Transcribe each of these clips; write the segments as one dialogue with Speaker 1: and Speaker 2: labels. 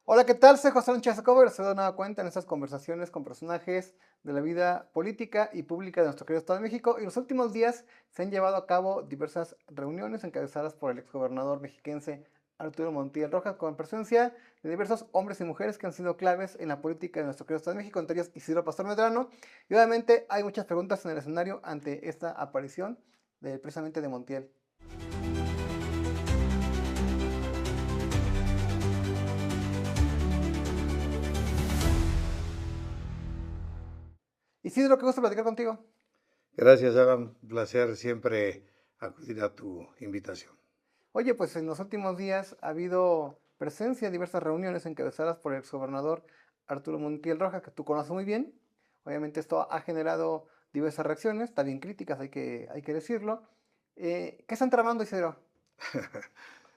Speaker 1: Hola, ¿qué tal? Soy José Sánchez Cover. Se da nueva cuenta en estas conversaciones con personajes de la vida política y pública de nuestro querido Estado de México. Y en los últimos días se han llevado a cabo diversas reuniones encabezadas por el exgobernador mexiquense Arturo Montiel Rojas, con presencia de diversos hombres y mujeres que han sido claves en la política de nuestro querido Estado de México, entre ellos Isidro Pastor Medrano. Y obviamente hay muchas preguntas en el escenario ante esta aparición precisamente de Montiel. Isidro, qué gusto platicar contigo.
Speaker 2: Gracias, Alan. Un placer siempre acudir a tu invitación.
Speaker 1: Oye, pues en los últimos días ha habido presencia en diversas reuniones encabezadas por el exgobernador Arturo Montiel Rojas, que tú conoces muy bien. Obviamente esto ha generado diversas reacciones, también críticas, hay que decirlo. ¿Qué están tramando, Isidro?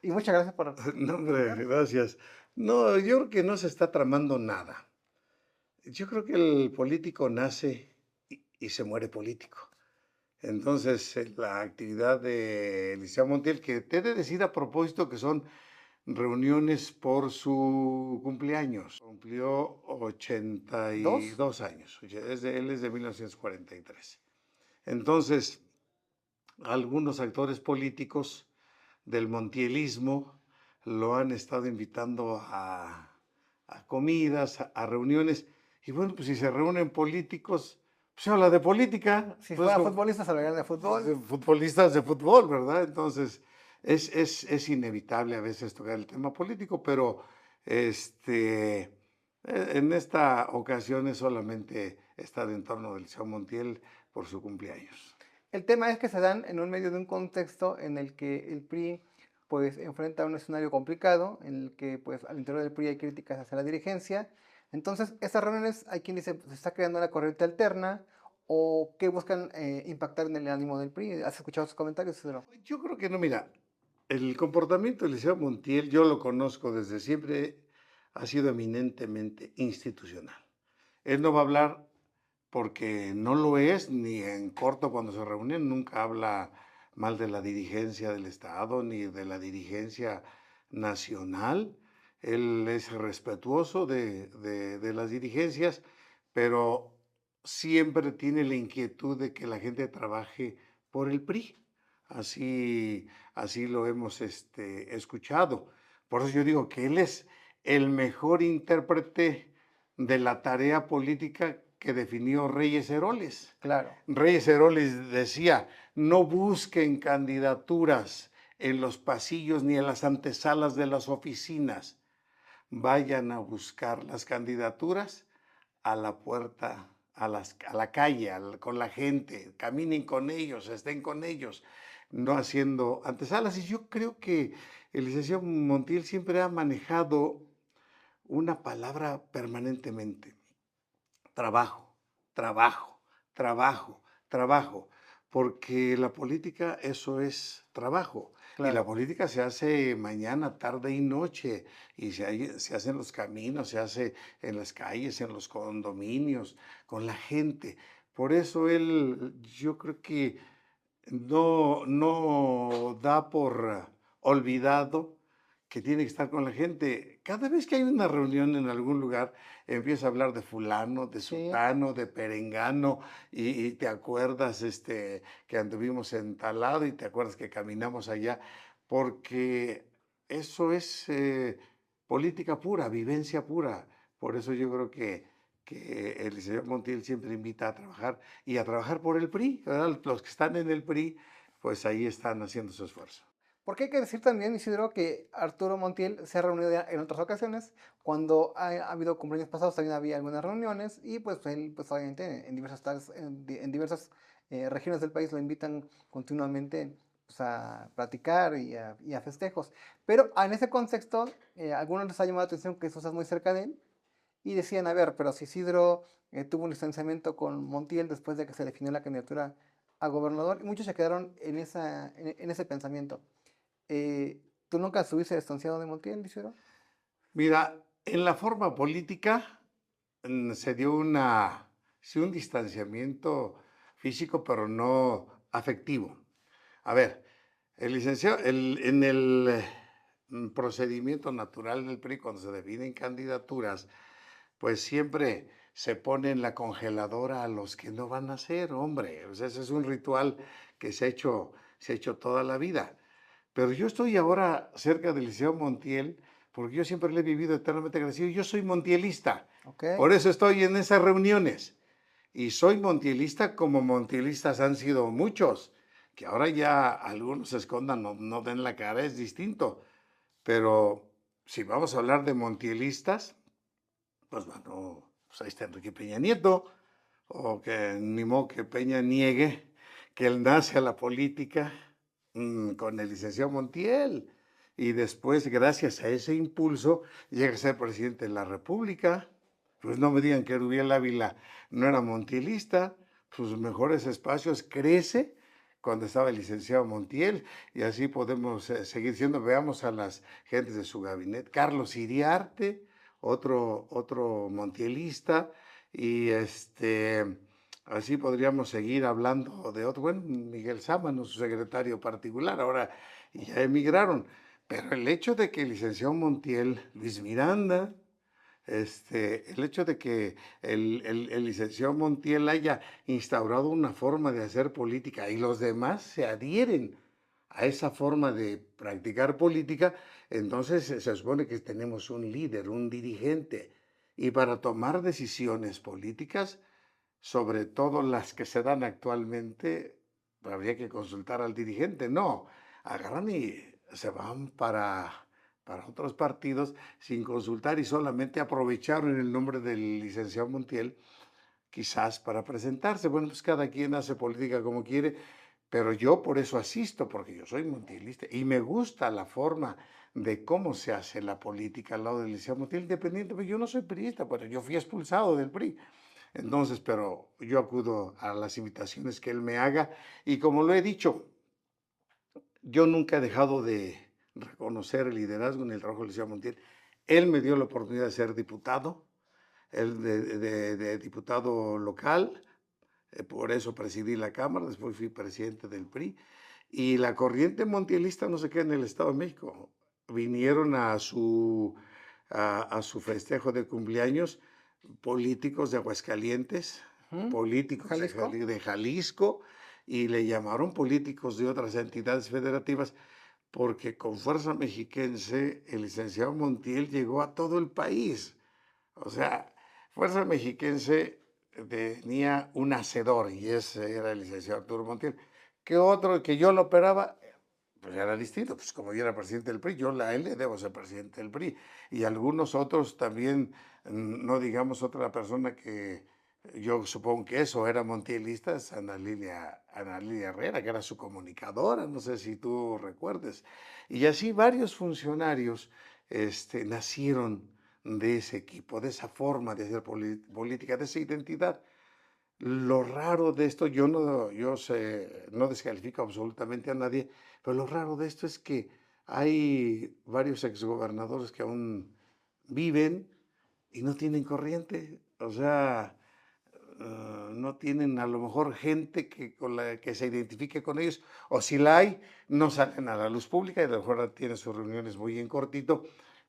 Speaker 1: Y muchas gracias por
Speaker 2: No, hombre,
Speaker 1: comentar.
Speaker 2: gracias. No, yo creo que no se está tramando nada. Yo creo que el político nace y se muere político. Entonces, la actividad de Eliseo Montiel, que te he de decir a propósito que son reuniones por su cumpleaños. Cumplió
Speaker 1: Dos.
Speaker 2: 82 años. Él es de 1943. Entonces, algunos actores políticos del montielismo lo han estado invitando a comidas, a reuniones. Y bueno, pues si se reúnen políticos, pues se habla de política,
Speaker 1: Si
Speaker 2: pues
Speaker 1: fuera futbolista, se hablarían de
Speaker 2: pues,
Speaker 1: fútbol.
Speaker 2: futbolistas de fútbol, ¿verdad? Entonces, es inevitable a veces tocar el tema político, pero en esta ocasión es solamente estar en torno del Liceo Montiel por su cumpleaños.
Speaker 1: El tema es que se dan en un medio de un contexto en el que el PRI pues enfrenta un escenario complicado, en el que pues al interior del PRI hay críticas hacia la dirigencia. Entonces, estas reuniones hay quien dice, pues, se está creando una corriente alterna o que buscan impactar en el ánimo del PRI. ¿Has escuchado sus comentarios, Isidro?
Speaker 2: Yo creo que no, mira, el comportamiento del Liceo Montiel, yo lo conozco desde siempre, ha sido eminentemente institucional. Él no va a hablar porque no lo es, ni en corto cuando se reúnen, nunca habla mal de la dirigencia del Estado ni de la dirigencia nacional. Él es respetuoso de las dirigencias, pero siempre tiene la inquietud de que la gente trabaje por el PRI. Así, así lo hemos escuchado. Por eso yo digo que él es el mejor intérprete de la tarea política que definió Reyes Heroles.
Speaker 1: Claro.
Speaker 2: Reyes Heroles decía, no busquen candidaturas en los pasillos ni en las antesalas de las oficinas, vayan a buscar las candidaturas a la puerta, a la calle, con la gente, caminen con ellos, estén con ellos, no haciendo antesalas. Y yo creo que el licenciado Montiel siempre ha manejado una palabra permanentemente: trabajo, trabajo, trabajo, trabajo, porque la política eso es trabajo. Y la
Speaker 1: Claro.
Speaker 2: política se hace mañana, tarde y noche, y se hace en los caminos, se hace en las calles, en los condominios, con la gente. Por eso él, yo creo que no da por olvidado que tiene que estar con la gente. Cada vez que hay una reunión en algún lugar, empieza a hablar de fulano, de
Speaker 1: Sí.
Speaker 2: sutano, de perengano, y te acuerdas que anduvimos en tal lado y te acuerdas que caminamos allá, porque eso es política pura, vivencia pura. Por eso yo creo que el señor Montiel siempre invita a trabajar y a trabajar por el PRI, ¿verdad? Los que están en el PRI, pues ahí están haciendo su esfuerzo.
Speaker 1: Porque hay que decir también, Isidro, que Arturo Montiel se ha reunido ya en otras ocasiones. Cuando ha habido cumpleaños pasados también había algunas reuniones y pues él, pues obviamente en en diversas regiones del país lo invitan continuamente pues, a platicar y a festejos. Pero en ese contexto, algunos les ha llamado la atención que eso es muy cerca de él y decían, a ver, pero si Isidro tuvo un distanciamiento con Montiel después de que se definió la candidatura a gobernador, y muchos se quedaron en ese pensamiento. ¿Tú nunca estuviste distanciado de Montiel, Isidro?
Speaker 2: Mira, en la forma política se dio sí, un distanciamiento físico, pero no afectivo. A ver, el licenciado, procedimiento natural del PRI cuando se definen candidaturas, pues siempre se pone en la congeladora a los que no van a ser, hombre. O sea, ese es un ritual que se ha hecho toda la vida. Pero yo estoy ahora cerca del Liceo Montiel, porque yo siempre le he vivido eternamente agradecido. Yo soy montielista,
Speaker 1: Ok.
Speaker 2: por eso estoy en esas reuniones. Y soy montielista como montielistas han sido muchos, que ahora ya algunos se escondan, no den la cara, es distinto. Pero si vamos a hablar de montielistas, pues bueno, pues ahí está Enrique Peña Nieto, o que ni modo que Peña niegue que él nace a la política con el licenciado Montiel. Y después, gracias a ese impulso, llega a ser presidente de la República. Pues no me digan que Rubiel Ávila no era montielista, sus mejores espacios crece cuando estaba el licenciado Montiel, y así podemos seguir siendo. Veamos a las gentes de su gabinete. Carlos Iriarte, otro montielista, y así podríamos seguir hablando de otro. Bueno, Miguel Sámano, su secretario particular, ahora ya emigraron. Pero el hecho de que el licenciado Montiel, Luis Miranda, el hecho de que el licenciado Montiel haya instaurado una forma de hacer política y los demás se adhieren a esa forma de practicar política, entonces se supone que tenemos un líder, un dirigente. Y para tomar decisiones políticas, sobre todo las que se dan actualmente, habría que consultar al dirigente. No, agarran y se van para otros partidos sin consultar y solamente aprovecharon el nombre del licenciado Montiel, quizás para presentarse. Bueno, pues cada quien hace política como quiere, pero yo por eso asisto, porque yo soy montielista y me gusta la forma de cómo se hace la política al lado del licenciado Montiel, independiente, porque yo no soy priista, pero yo fui expulsado del PRI. Entonces, pero yo acudo a las invitaciones que él me haga y como lo he dicho, yo nunca he dejado de reconocer el liderazgo ni el trabajo del licenciado Montiel. Él me dio la oportunidad de ser diputado, él de diputado local, por eso presidí la Cámara, después fui presidente del PRI, y la corriente montielista no se queda en el Estado de México. Vinieron a su festejo de cumpleaños políticos de Aguascalientes,
Speaker 1: Ujú.
Speaker 2: políticos
Speaker 1: Jalisco.
Speaker 2: de Jalisco, y le llamaron políticos de otras entidades federativas, porque con Fuerza Mexiquense el licenciado Montiel llegó a todo el país. O sea, Fuerza Mexiquense tenía un hacedor y ese era el licenciado Arturo Montiel. Que otro que yo lo operaba, pues era distinto, pues como yo era presidente del PRI, yo a él le debo ser presidente del PRI. Y algunos otros también, no digamos otra persona que yo supongo que eso era montielista, es Ana Lilia Herrera, que era su comunicadora, no sé si tú recuerdes. Y así varios funcionarios nacieron de ese equipo, de esa forma de hacer política, de esa identidad. Lo raro de esto, no descalifico absolutamente a nadie, pero lo raro de esto es que hay varios exgobernadores que aún viven y no tienen corriente. O sea, no tienen a lo mejor gente con la que se identifique con ellos, o si la hay, no salen a la luz pública y a lo mejor tienen sus reuniones muy en cortito,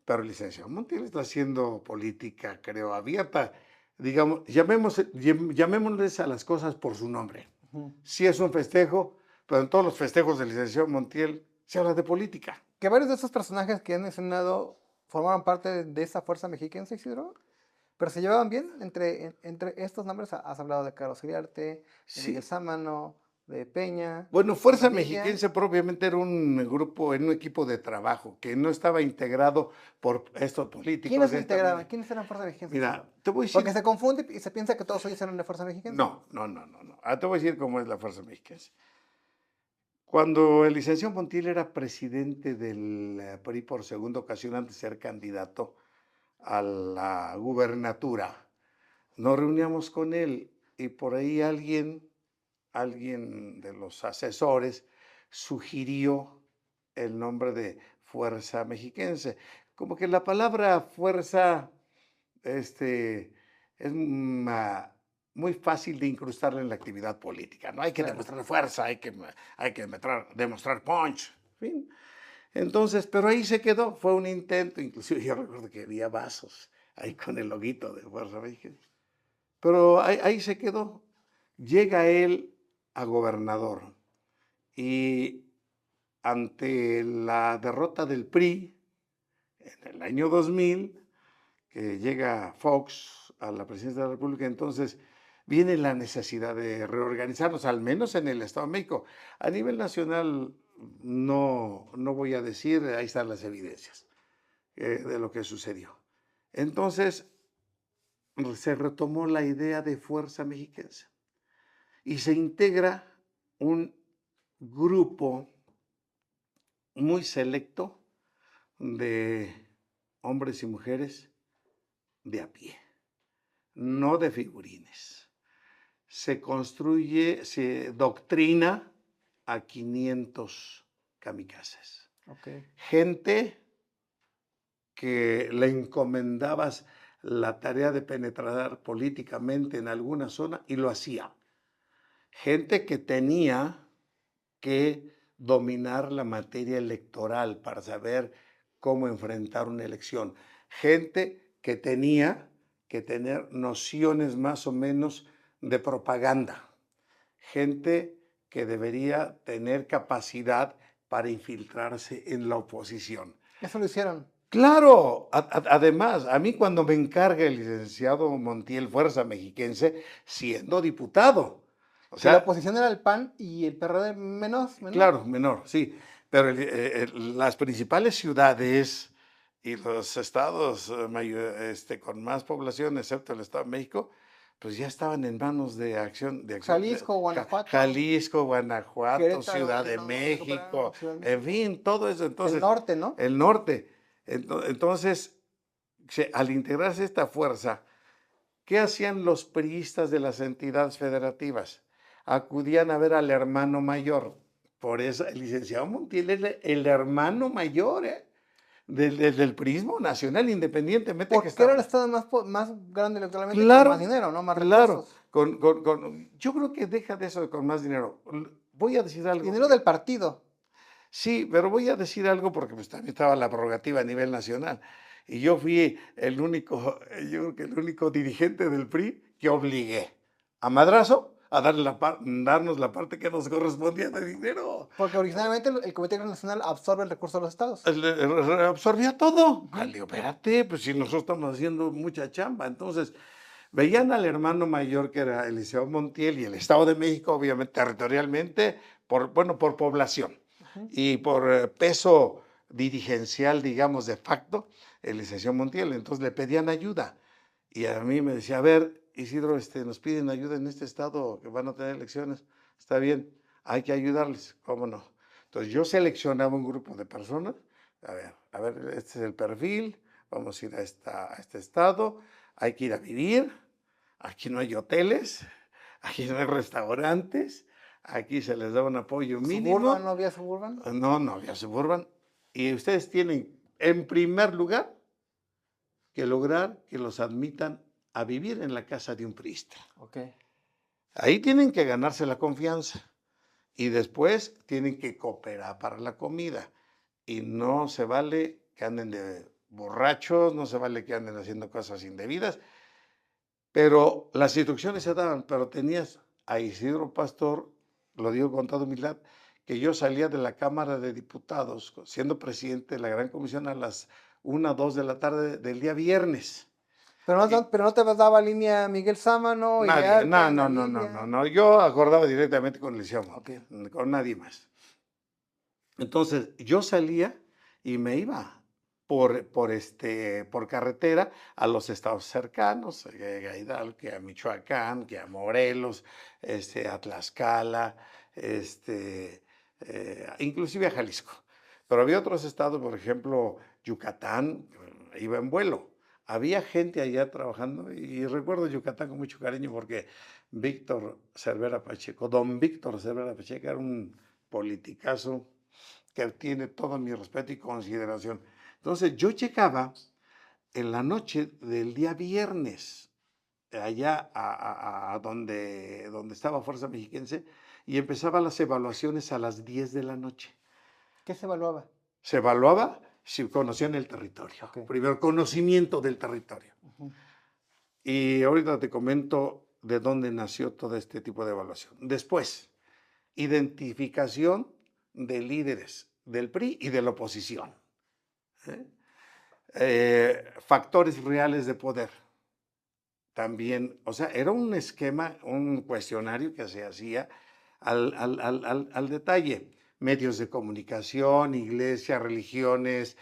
Speaker 2: pero el licenciado Montiel está haciendo política, creo, abierta. Digamos, llamémosles a las cosas por su nombre.
Speaker 1: Ujú.
Speaker 2: Sí es un festejo, pero en todos los festejos del licenciado Montiel se habla de política.
Speaker 1: Que varios de esos personajes que han mencionado formaban parte de esa fuerza mexiquense, Isidro. Pero se llevaban bien entre estos nombres. Has hablado de Carlos Iriarte, de Miguel
Speaker 2: Sí,
Speaker 1: Sámano, de Peña,
Speaker 2: bueno,
Speaker 1: Ana
Speaker 2: Fuerza
Speaker 1: Lilia.
Speaker 2: Mexiquense propiamente era un grupo, en un equipo de trabajo que no estaba integrado por estos políticos
Speaker 1: ¿Quiénes
Speaker 2: de
Speaker 1: se
Speaker 2: esta
Speaker 1: integraban?
Speaker 2: manera.
Speaker 1: ¿Quiénes eran Fuerza Mexiquense,
Speaker 2: Mira,
Speaker 1: Isidro?
Speaker 2: te voy a
Speaker 1: Porque
Speaker 2: decir,
Speaker 1: se confunde y se piensa que todos ellos eran de Fuerza Mexiquense.
Speaker 2: no. Te voy a decir cómo es la Fuerza Mexiquense. Cuando el licenciado Montiel era presidente del PRI por segunda ocasión antes de ser candidato a la gubernatura, nos reuníamos con él y por ahí alguien de los asesores sugirió el nombre de Fuerza Mexiquense. Como que la palabra fuerza es muy fácil de incrustarla en la actividad política. No hay que
Speaker 1: Claro.
Speaker 2: demostrar fuerza, hay que demostrar punch. En fin. Entonces, pero ahí se quedó, fue un intento, inclusive yo recuerdo que había vasos ahí con el loguito de Fuerza México. Pero ahí se quedó. Llega él a gobernador y ante la derrota del PRI en el año 2000, que llega Fox a la presidencia de la República, entonces viene la necesidad de reorganizarnos, al menos en el Estado de México. A nivel nacional no voy a decir, ahí están las evidencias de lo que sucedió. Entonces se retomó la idea de Fuerza Mexiquense y se integra un grupo muy selecto de hombres y mujeres de a pie, no de figurines. Se construye, se doctrina a 500 kamikazes.
Speaker 1: Okay.
Speaker 2: Gente que le encomendabas la tarea de penetrar políticamente en alguna zona y lo hacía. Gente que tenía que dominar la materia electoral para saber cómo enfrentar una elección. Gente que tenía que tener nociones más o menos de propaganda. Gente que debería tener capacidad para infiltrarse en la oposición.
Speaker 1: Eso lo hicieron.
Speaker 2: Claro, además, a mí cuando me encarga el licenciado Montiel, Fuerza Mexiquense, siendo diputado. O
Speaker 1: Que la
Speaker 2: sea,
Speaker 1: oposición era el PAN y el PRD menor.
Speaker 2: claro, menor, sí, pero las principales ciudades y los estados con más población, excepto el Estado de México, pues ya estaban en manos de
Speaker 1: Jalisco, Guanajuato,
Speaker 2: Jalisco, Guanajuato,
Speaker 1: Querétaro,
Speaker 2: Ciudad
Speaker 1: si
Speaker 2: de
Speaker 1: no me
Speaker 2: México,
Speaker 1: recuperaron, Ciudad de
Speaker 2: en
Speaker 1: México.
Speaker 2: fin, todo eso.
Speaker 1: El
Speaker 2: Entonces,
Speaker 1: norte, ¿no?
Speaker 2: el norte. Entonces, al integrarse esta fuerza, ¿qué hacían los priistas de las entidades federativas? Acudían a ver al hermano mayor. Por eso el licenciado Montiel es el hermano mayor del priismo nacional, independientemente que
Speaker 1: Porque era
Speaker 2: estaba.
Speaker 1: el estado más grande electoralmente y con más
Speaker 2: Claro,
Speaker 1: dinero, ¿no? Más
Speaker 2: claro.
Speaker 1: recursos.
Speaker 2: Yo creo que deja de eso con más dinero. Voy a decir algo.
Speaker 1: Dinero del partido.
Speaker 2: Sí, pero voy a decir algo porque pues también estaba la prerrogativa a nivel nacional. Y yo fui el único, yo creo que el único dirigente del PRI que obligué a madrazo a darnos la parte que nos correspondía de dinero.
Speaker 1: Porque originalmente el Comité Nacional absorbe el recurso de los estados.
Speaker 2: Absorbía todo.
Speaker 1: Ujú.
Speaker 2: Le digo, espérate, pues si nosotros estamos haciendo mucha chamba. Entonces, veían al hermano mayor que era Eliseo Montiel y el Estado de México, obviamente territorialmente, por población
Speaker 1: Ujú.
Speaker 2: y por peso dirigencial, digamos, de facto, el licenciado Montiel. Entonces le pedían ayuda. Y a mí me decía, a ver, Isidro, nos piden ayuda en este estado que van a tener elecciones. Está bien, hay que ayudarles, ¿cómo no? Entonces yo seleccionaba un grupo de personas, a ver, este es el perfil, vamos a ir a este estado, hay que ir a vivir, aquí no hay hoteles, aquí no hay restaurantes, aquí se les da un apoyo
Speaker 1: Suburban,
Speaker 2: mínimo.
Speaker 1: no había Suburban.
Speaker 2: No había Suburban. Y ustedes tienen, en primer lugar, que lograr que los admitan a vivir en la casa de un priista.
Speaker 1: Okay.
Speaker 2: Ahí tienen que ganarse la confianza y después tienen que cooperar para la comida. Y no se vale que anden de borrachos, no se vale que anden haciendo cosas indebidas, pero las instrucciones se daban, pero tenías a Isidro Pastor, lo digo con toda humildad, que yo salía de la Cámara de Diputados, siendo presidente de la Gran Comisión a las 1, 2 de la tarde del día viernes.
Speaker 1: Pero no te daba línea Miguel Sámano,
Speaker 2: Nadie,
Speaker 1: Iriarte, Ana Lilia.
Speaker 2: no. Yo acordaba directamente con el licenciado
Speaker 1: Okay.
Speaker 2: Montiel, con nadie más. Entonces, yo salía y me iba por carretera a los estados cercanos, a Hidalgo, que a Michoacán, que a Morelos, a Tlaxcala, inclusive a Jalisco. Pero había otros estados, por ejemplo, Yucatán, iba en vuelo. Había gente allá trabajando y recuerdo Yucatán con mucho cariño porque Víctor Cervera Pacheco, don Víctor Cervera Pacheco era un politicazo que tiene todo mi respeto y consideración. Entonces yo llegaba en la noche del día viernes allá a donde estaba Fuerza Mexiquense y empezaban las evaluaciones a las 10 de la noche.
Speaker 1: ¿Qué se evaluaba?
Speaker 2: Se evaluaba si conocían el territorio.
Speaker 1: Ok.
Speaker 2: Primero, conocimiento del territorio.
Speaker 1: Ujú.
Speaker 2: Y ahorita te comento de dónde nació todo este tipo de evaluación. Después, identificación de líderes del PRI y de la oposición. ¿Eh? Factores reales de poder. También, o sea, era un esquema, un cuestionario que se hacía al detalle. Medios de comunicación, iglesias, religiones,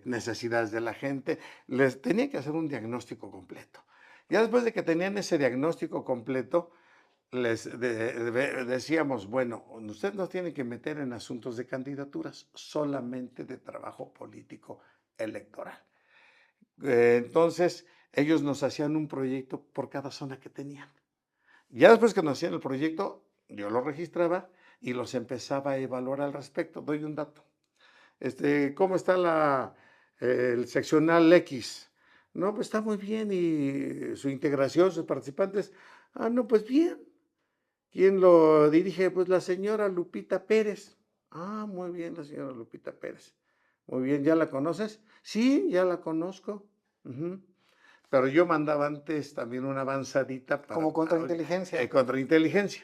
Speaker 2: necesidades de la gente. Les tenía que hacer un diagnóstico completo. Ya después de que tenían ese diagnóstico completo, les decíamos, bueno, usted no tiene que meter en asuntos de candidaturas, solamente de trabajo político electoral. Entonces, ellos nos hacían un proyecto por cada zona que tenían. Ya después que nos hacían el proyecto, yo lo registraba y los empezaba a evaluar al respecto. Doy un dato. ¿Cómo está el seccional X? No, pues está muy bien y su integración, sus participantes, no, pues bien. ¿Quién lo dirige? Pues la señora Lupita Pérez. Muy bien, la señora Lupita Pérez. Muy bien, ¿ya la conoces? Sí, ya la conozco. Ujú. Pero yo mandaba antes también una avanzadita
Speaker 1: Como contrainteligencia.
Speaker 2: contrainteligencia.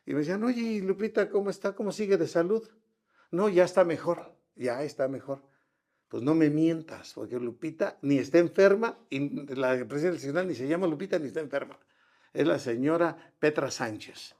Speaker 2: Y me decían, oye, Lupita, ¿cómo está? ¿Cómo sigue de salud? No, ya está mejor, ya está mejor. Pues no me mientas, porque Lupita ni está enferma, y la presidenta nacional ni se llama Lupita ni está enferma. Es la señora Petra Sánchez,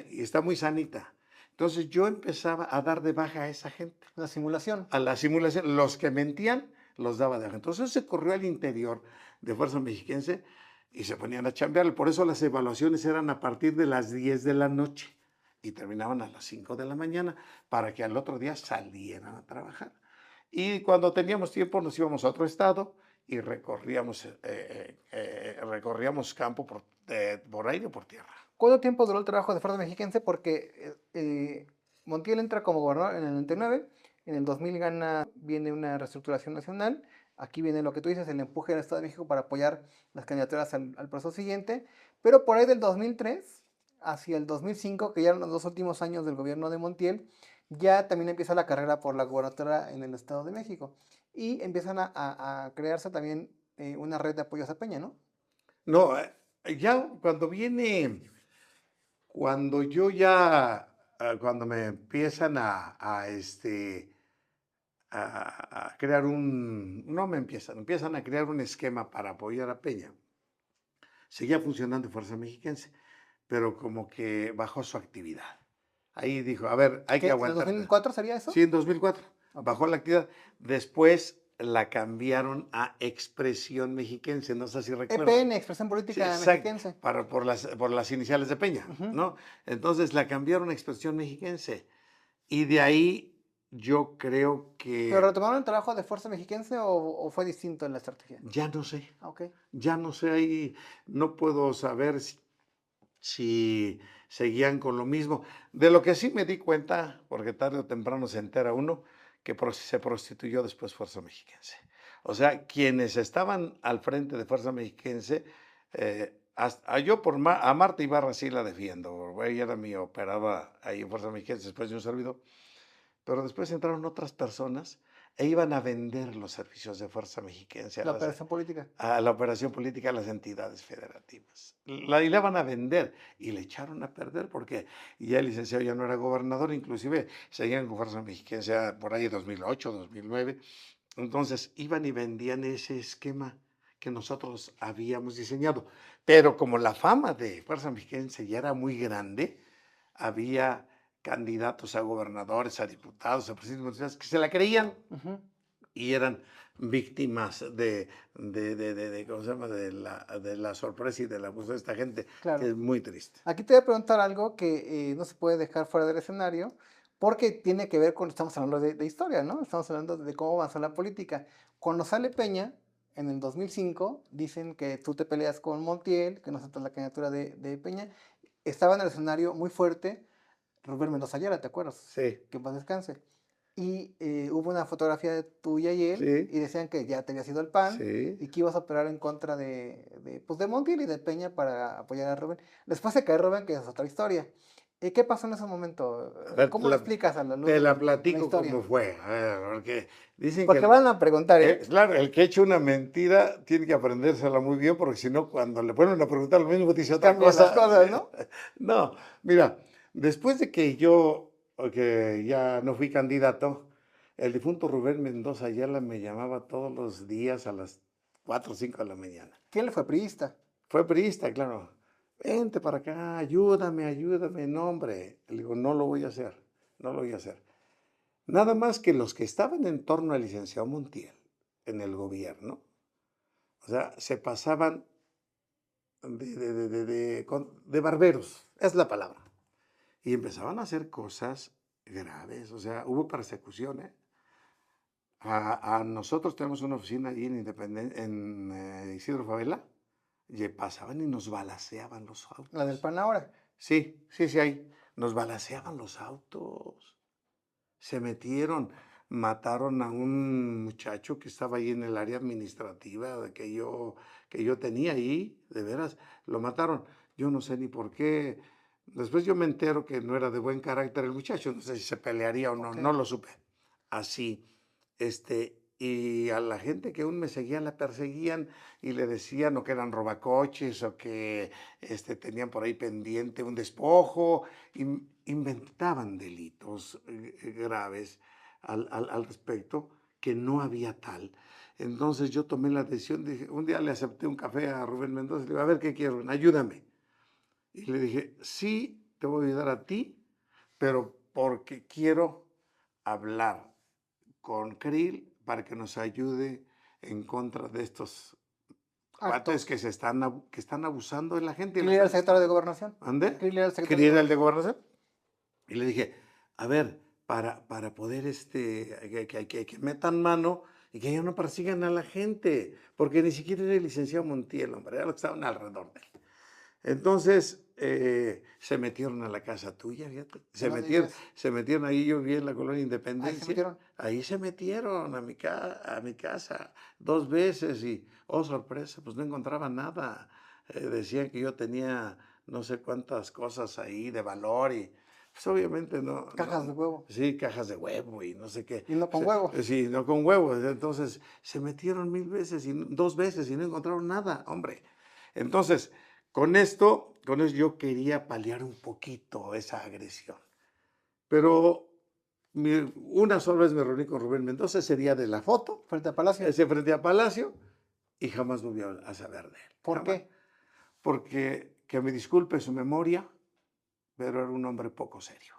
Speaker 2: y está muy sanita. Entonces yo empezaba a dar de baja a esa gente,
Speaker 1: La simulación.
Speaker 2: a la simulación. Los que mentían los daba de baja. Entonces se corrió al interior de Fuerza Mexiquense y se ponían a chambear. Por eso las evaluaciones eran a partir de las 10 de la noche y terminaban a las 5 de la mañana para que al otro día salieran a trabajar. Y cuando teníamos tiempo nos íbamos a otro estado y recorríamos campo por aire o por tierra.
Speaker 1: ¿Cuánto tiempo duró el trabajo de Fuerza Mexiquense? Porque Montiel entra como gobernador en el 99, en el 2000 viene una reestructuración nacional, aquí viene lo que tú dices, el empuje del Estado de México para apoyar las candidaturas al proceso siguiente, pero por ahí del 2003 hacia el 2005, que ya eran los 2 últimos años del gobierno de Montiel, ya también empieza la carrera por la gobernatura en el Estado de México y empiezan a crearse también una red de apoyos a Peña, ¿no?
Speaker 2: No, ya cuando yo ya, cuando me empiezan a crear no me empiezan a crear un esquema para apoyar a Peña. Seguía funcionando Fuerza Mexiquense, pero como que bajó su actividad. Ahí dijo, a ver, hay
Speaker 1: ¿Qué?
Speaker 2: que
Speaker 1: ¿En el
Speaker 2: aguantar.
Speaker 1: 2004 sería eso?
Speaker 2: Sí, en 2004
Speaker 1: Ok.
Speaker 2: bajó la actividad. Después la cambiaron a Expresión Mexiquense, no sé si recuerdas.
Speaker 1: EPN, Expresión
Speaker 2: Sí,
Speaker 1: Política
Speaker 2: exacto,
Speaker 1: Mexiquense.
Speaker 2: por las iniciales de Peña,
Speaker 1: Ujú.
Speaker 2: ¿no? Entonces la cambiaron a Expresión Mexiquense. Y de ahí yo creo
Speaker 1: ¿Pero
Speaker 2: que
Speaker 1: retomaron el trabajo de Fuerza Mexiquense o fue distinto en la estrategia?
Speaker 2: ya no sé,
Speaker 1: Ah, ok.
Speaker 2: ya no sé, ahí no puedo saber si seguían con lo mismo. De lo que sí me di cuenta, porque tarde o temprano se entera uno, que se prostituyó después Fuerza Mexiquense. O sea, quienes estaban al frente de Fuerza Mexiquense, yo a Marta Ibarra sí la defiendo, ella era mi operaba ahí en Fuerza Mexiquense después de un servidor, pero después entraron otras personas e iban a vender los servicios de Fuerza Mexiquense
Speaker 1: La operación política.
Speaker 2: a la operación política a las entidades federativas. Y la van a vender y le echaron a perder porque ya el licenciado ya no era gobernador, inclusive seguían con Fuerza Mexiquense por ahí 2008, 2009. Entonces iban y vendían ese esquema que nosotros habíamos diseñado. Pero como la fama de Fuerza Mexiquense ya era muy grande, había candidatos a gobernadores, a diputados, a presidentes municipales que se la creían
Speaker 1: Ujú.
Speaker 2: y eran víctimas ¿cómo se llama? De la sorpresa y del abuso de esta gente, que
Speaker 1: Claro.
Speaker 2: es muy triste.
Speaker 1: Aquí te voy a preguntar algo que no se puede dejar fuera del escenario, porque tiene que ver con, estamos hablando de historia, ¿no? Estamos hablando de cómo avanzó la política. Cuando sale Peña, en el 2005, dicen que tú te peleas con Montiel, que no aceptas la candidatura de Peña. Estaba en el escenario muy fuerte Rubén Mendoza Ayala, ¿te acuerdas?
Speaker 2: Sí,
Speaker 1: Que en paz descanse. Y hubo una fotografía de tuya y él,
Speaker 2: sí,
Speaker 1: y decían que ya te había sido el PAN
Speaker 2: sí.
Speaker 1: y que ibas a operar en contra pues de Montiel y de Peña para apoyar a Rubén. Después se cae Rubén, que es otra historia. ¿Y qué pasó en ese momento?
Speaker 2: A ver,
Speaker 1: ¿Cómo lo explicas a la luz
Speaker 2: te
Speaker 1: de
Speaker 2: la
Speaker 1: la
Speaker 2: platico
Speaker 1: historia?
Speaker 2: cómo fue. A ver, porque dicen que
Speaker 1: Porque van a preguntar, ¿eh?
Speaker 2: claro, el que echa una mentira tiene que aprendérsela muy bien, porque si no, cuando le vuelven a preguntar lo mismo, dice otra
Speaker 1: Cambian las
Speaker 2: cosa.
Speaker 1: cosas, ¿no?
Speaker 2: No, mira, después de que ya no fui candidato, el difunto Rubén Mendoza Ayala me llamaba todos los días a las 4 o 5 de la mañana.
Speaker 1: ¿Quién le fue priista?
Speaker 2: Fue priista, claro. Vente para acá, ayúdame, ayúdame. No, hombre. Le digo, no lo voy a hacer, no lo voy a hacer. Nada más que los que estaban en torno al licenciado Montiel en el gobierno, o sea, se pasaban de barberos, es la palabra. Y empezaban a hacer cosas graves, o sea, hubo persecución, ¿eh? A nosotros tenemos una oficina allí en Isidro Favela, y pasaban y nos balaceaban los
Speaker 1: La del
Speaker 2: autos.
Speaker 1: PAN ahora.
Speaker 2: Sí, sí, sí, ahí. Nos balaceaban los autos. Se metieron, mataron a un muchacho que estaba ahí en el área administrativa que yo tenía ahí, de veras, lo mataron. Yo no sé ni por qué. Después yo me entero que no era de buen carácter el muchacho, no sé si se pelearía o no,
Speaker 1: Ok.
Speaker 2: no lo supe. Así, y a la gente que aún me seguía la perseguían y le decían o que eran robacoches o que tenían por ahí pendiente un despojo, inventaban delitos graves al respecto, que no había tal. Entonces yo tomé la decisión, dije, un día le acepté un café a Rubén Mendoza, le digo, a ver qué quiero, ayúdame. Y le dije, sí, te voy a ayudar a ti, pero porque quiero hablar con Krill para que nos ayude en contra de estos cuates
Speaker 1: Actos.
Speaker 2: que están abusando de la gente y la
Speaker 1: ¿Quién era el
Speaker 2: están
Speaker 1: secretario de
Speaker 2: explotando.
Speaker 1: Gobernación?
Speaker 2: ¿Ande?
Speaker 1: ¿Quién era el secretario
Speaker 2: Krill
Speaker 1: de
Speaker 2: era el de
Speaker 1: Gobernación?
Speaker 2: Gobernación. Y le dije, a ver, para poder que metan mano y que ya no persigan a la gente, porque ni siquiera era el licenciado Montiel, hombre, era lo que estaban alrededor de él. Entonces, se metieron a la casa tuya, fíjate.
Speaker 1: No digas.
Speaker 2: Se metieron ahí, yo vi en la colonia
Speaker 1: Ahí se
Speaker 2: Independencia.
Speaker 1: metieron.
Speaker 2: Ahí se metieron a mi casa 2 veces y, oh sorpresa, pues no encontraban nada. Decían que yo tenía no sé cuántas cosas ahí de valor y, pues obviamente
Speaker 1: Cajas de huevo.
Speaker 2: sí, cajas de huevo y no sé qué.
Speaker 1: Y no con huevo.
Speaker 2: Sí, no con huevos. Entonces, se metieron 1000 veces y 2 veces y no encontraron nada, hombre. Entonces, con eso yo quería paliar un poquito esa agresión. Pero una sola vez me reuní con Rubén Mendoza, ese día de la foto,
Speaker 1: Frente a Palacio.
Speaker 2: ese frente a Palacio, y jamás volví a saber de él.
Speaker 1: ¿Por
Speaker 2: Jamás.
Speaker 1: qué?
Speaker 2: Porque, que me disculpe su memoria, pero era un hombre poco serio,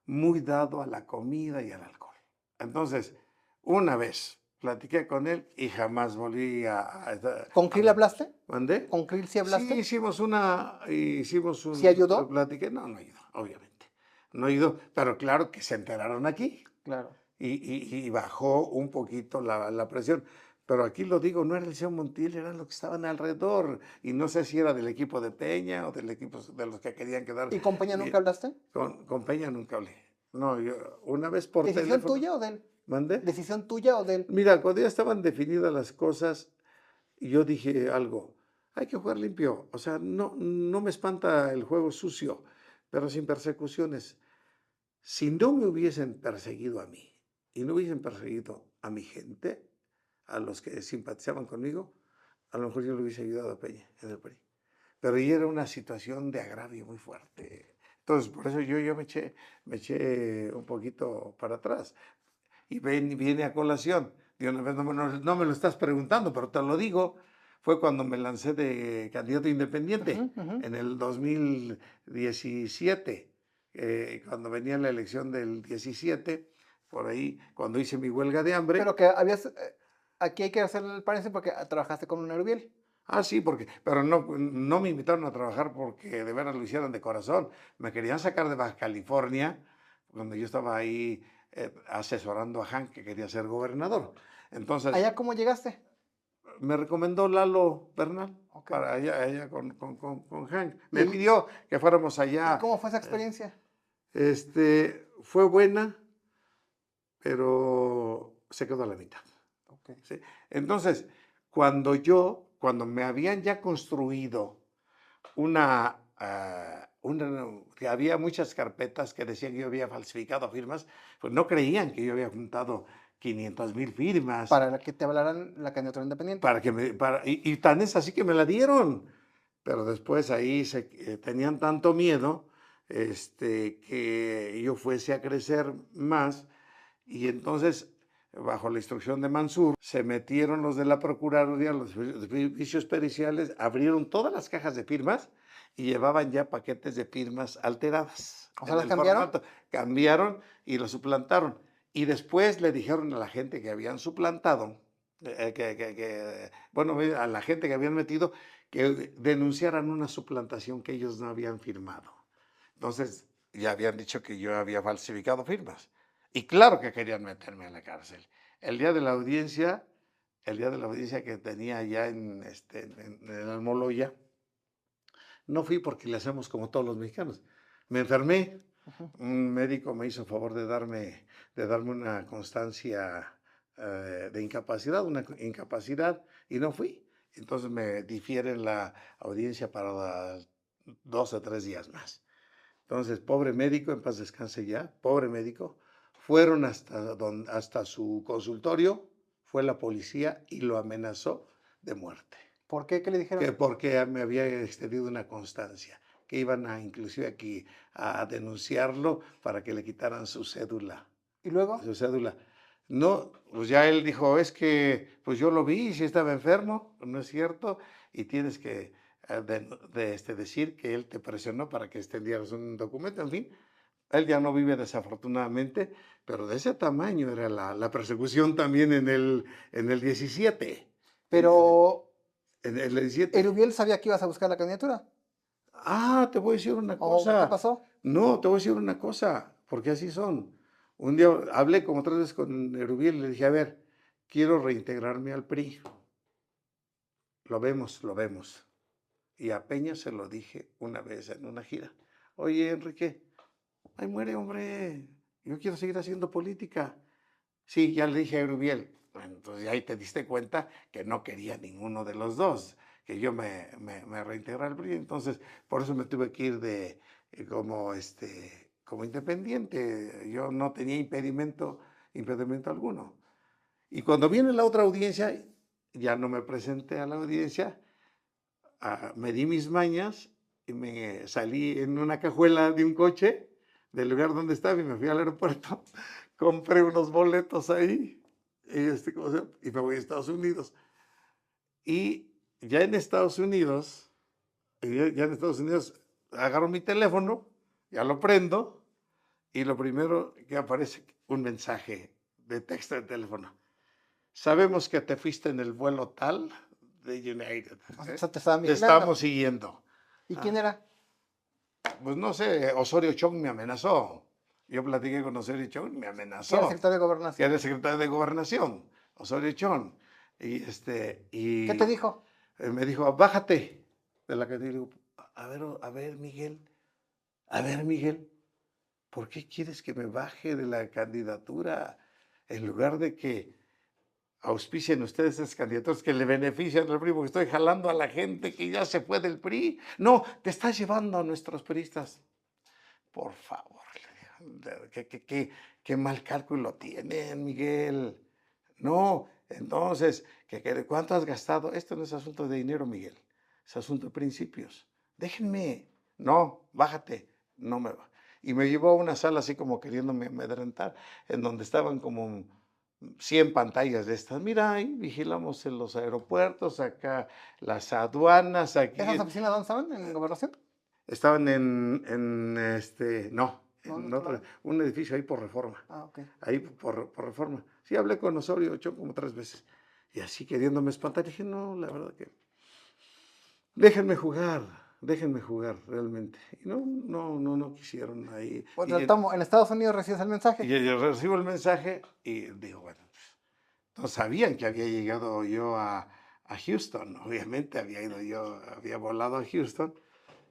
Speaker 2: muy dado a la comida y al alcohol. Entonces, una vez platiqué con él y jamás volví
Speaker 1: ¿Con Krill hablaste?
Speaker 2: ¿Mandé?
Speaker 1: ¿Con Krill sí
Speaker 2: Sí,
Speaker 1: hablaste?
Speaker 2: hicimos
Speaker 1: ¿Sí ayudó?
Speaker 2: platiqué, no, no ayudó, obviamente. No ayudó, pero claro que se enteraron aquí
Speaker 1: Claro.
Speaker 2: y bajó un poquito la presión. Pero aquí lo digo, no era el señor Montiel, eran los que estaban alrededor. Y no sé si era del equipo de Peña o del equipo de los que querían quedar
Speaker 1: ¿Y con Peña nunca
Speaker 2: bien.
Speaker 1: hablaste?
Speaker 2: Con Peña nunca hablé. No, yo una vez por
Speaker 1: ¿Decisión
Speaker 2: teléfono.
Speaker 1: tuya o de él?
Speaker 2: ¿Mandé?
Speaker 1: ¿Decisión tuya o de él?
Speaker 2: Mira, cuando ya estaban definidas las cosas, yo dije algo, hay que jugar limpio. O sea, no me espanta el juego sucio, pero sin persecuciones. Si no me hubiesen perseguido a mí y no hubiesen perseguido a mi gente, a los que simpatizaban conmigo, a lo mejor yo le hubiese ayudado a Peña en el PRI. Pero ahí era una situación de agravio muy fuerte. Entonces, por eso yo me eché un poquito para atrás. Y viene a colación. De una vez no me lo estás preguntando, pero te lo digo. Fue cuando me lancé de candidato independiente
Speaker 1: Ujú, ujú.
Speaker 2: en el 2017, cuando venía la elección del 17, por ahí, cuando hice mi huelga de hambre.
Speaker 1: Pero que habías... aquí hay que hacerle el paréntesis porque trabajaste con un Erubiel.
Speaker 2: Ah, sí, pero no me invitaron a trabajar porque de veras lo hicieran de corazón. Me querían sacar de Baja California, donde yo estaba ahí asesorando a Hank, que quería ser gobernador. Entonces,
Speaker 1: ¿Allá cómo llegaste?
Speaker 2: me recomendó Lalo Bernal
Speaker 1: Ok.
Speaker 2: para allá con Hank. Me
Speaker 1: ¿Y,
Speaker 2: pidió que fuéramos
Speaker 1: y
Speaker 2: allá.
Speaker 1: cómo fue esa experiencia?
Speaker 2: Fue buena, pero se quedó a la mitad.
Speaker 1: Ok.
Speaker 2: ¿Sí? Entonces, cuando me habían ya construido que había muchas carpetas que decían que yo había falsificado firmas, pues no creían que yo había juntado 500,000 firmas
Speaker 1: Para que te avalaran la candidatura independiente.
Speaker 2: para que me, para, y tan es así que me la dieron. Pero después ahí tenían tanto miedo que yo fuese a crecer más y entonces, bajo la instrucción de Mansur, se metieron los de la Procuraduría, los servicios periciales, abrieron todas las cajas de firmas y llevaban ya paquetes de firmas alteradas
Speaker 1: O sea,
Speaker 2: en
Speaker 1: ¿las
Speaker 2: el
Speaker 1: cambiaron?
Speaker 2: formato. Cambiaron y lo suplantaron. Y después le dijeron a la gente que habían suplantado, bueno, a la gente que habían metido, que denunciaran una suplantación que ellos no habían firmado. Entonces, ya habían dicho que yo había falsificado firmas. Y claro que querían meterme a la cárcel. El día de la audiencia, el día de la audiencia que tenía allá en Almoloya, no fui porque le hacemos como todos los mexicanos. Me enfermé.
Speaker 1: Ujú.
Speaker 2: Un médico me hizo favor de darme una constancia de incapacidad, una incapacidad, y no fui. Entonces me difieren la audiencia para 2 o 3 días más. Entonces, pobre médico, en paz descanse ya, pobre médico, fueron hasta su consultorio, fue la policía y lo amenazó de muerte,
Speaker 1: ¿Por qué? ¿Qué le dijeron?
Speaker 2: que porque me había extendido una constancia, que iban a inclusive aquí a denunciarlo para que le quitaran su cédula.
Speaker 1: ¿Y luego?
Speaker 2: Su cédula. No, pues ya él dijo, es que pues yo lo vi, sí estaba enfermo, no es cierto, y tienes que decir que él te presionó para que extendieras un documento, en fin. Él ya no vive desafortunadamente, pero de ese tamaño era la persecución también en el 17.
Speaker 1: Pero
Speaker 2: En el 17.
Speaker 1: Erubiel sabía que ibas a buscar la candidatura.
Speaker 2: Te voy a decir una
Speaker 1: ¿O qué
Speaker 2: cosa.
Speaker 1: pasó?
Speaker 2: No, te voy a decir una cosa, porque así son. Un día hablé como 3 veces con Erubiel y le dije, a ver, quiero reintegrarme al PRI. Lo vemos, lo vemos. Y a Peña se lo dije una vez en una gira. Oye, Enrique, ay, muere, hombre. Yo quiero seguir haciendo política. Sí, ya le dije a Erubiel. Bueno, entonces ahí te diste cuenta que no quería ninguno de los dos, que yo me reintegrara al PRI. Entonces, por eso me tuve que ir como independiente. Yo no tenía impedimento alguno. Y cuando viene la otra audiencia, ya no me presenté a la audiencia, me di mis mañas y me salí en una cajuela de un coche del lugar donde estaba y me fui al aeropuerto, compré unos boletos ahí y me voy a Estados Unidos. Y ya en Estados Unidos, agarro mi teléfono, ya lo prendo y lo primero que aparece un mensaje de texto de teléfono. Sabemos que te fuiste en el vuelo tal de United.
Speaker 1: O sea, te estaban
Speaker 2: Te
Speaker 1: vigilando.
Speaker 2: estamos siguiendo.
Speaker 1: ¿Y quién era?
Speaker 2: Pues no sé, Osorio Chong me amenazó. Yo platiqué con Osorio Chong y me
Speaker 1: ¿Quién era el
Speaker 2: amenazó.
Speaker 1: secretario de
Speaker 2: Que
Speaker 1: Gobernación?
Speaker 2: era el secretario de Gobernación, Osorio Chong.
Speaker 1: ¿Qué te dijo?
Speaker 2: Me dijo, bájate de la calle. Y digo, a ver, Miguel, ¿por qué quieres que me baje de la candidatura en lugar de que auspicien ustedes esas candidaturas que le benefician al PRI? Porque estoy jalando a la gente que ya se fue del PRI. No, te estás llevando a nuestros priistas. Por favor, qué mal cálculo tienen, Miguel. No, entonces, ¿cuánto has gastado? Esto no es asunto de dinero, Miguel. Es asunto de principios. Déjenme. No, bájate. No me va. Y me llevó a una sala así como queriéndome amedrentar, en donde estaban como 100 pantallas de estas. Mira, ahí vigilamos en los aeropuertos, acá las aduanas, aquí.
Speaker 1: ¿Esas oficinas dónde estaban? ¿En Gobernación?
Speaker 2: Estaban no,
Speaker 1: No, no
Speaker 2: en
Speaker 1: estaba.
Speaker 2: un edificio ahí por Reforma.
Speaker 1: Ah, ok.
Speaker 2: Ahí por Reforma. Sí, hablé con Osorio Chong como 3 veces. Y así queriéndome espantar, dije, no, la verdad que déjenme jugar realmente. Y no quisieron ahí.
Speaker 1: Pues
Speaker 2: Y,
Speaker 1: retomo, en Estados Unidos recibes el mensaje.
Speaker 2: yo recibo el mensaje y digo, bueno, pues, no sabían que había llegado yo a Houston. Obviamente había volado a Houston.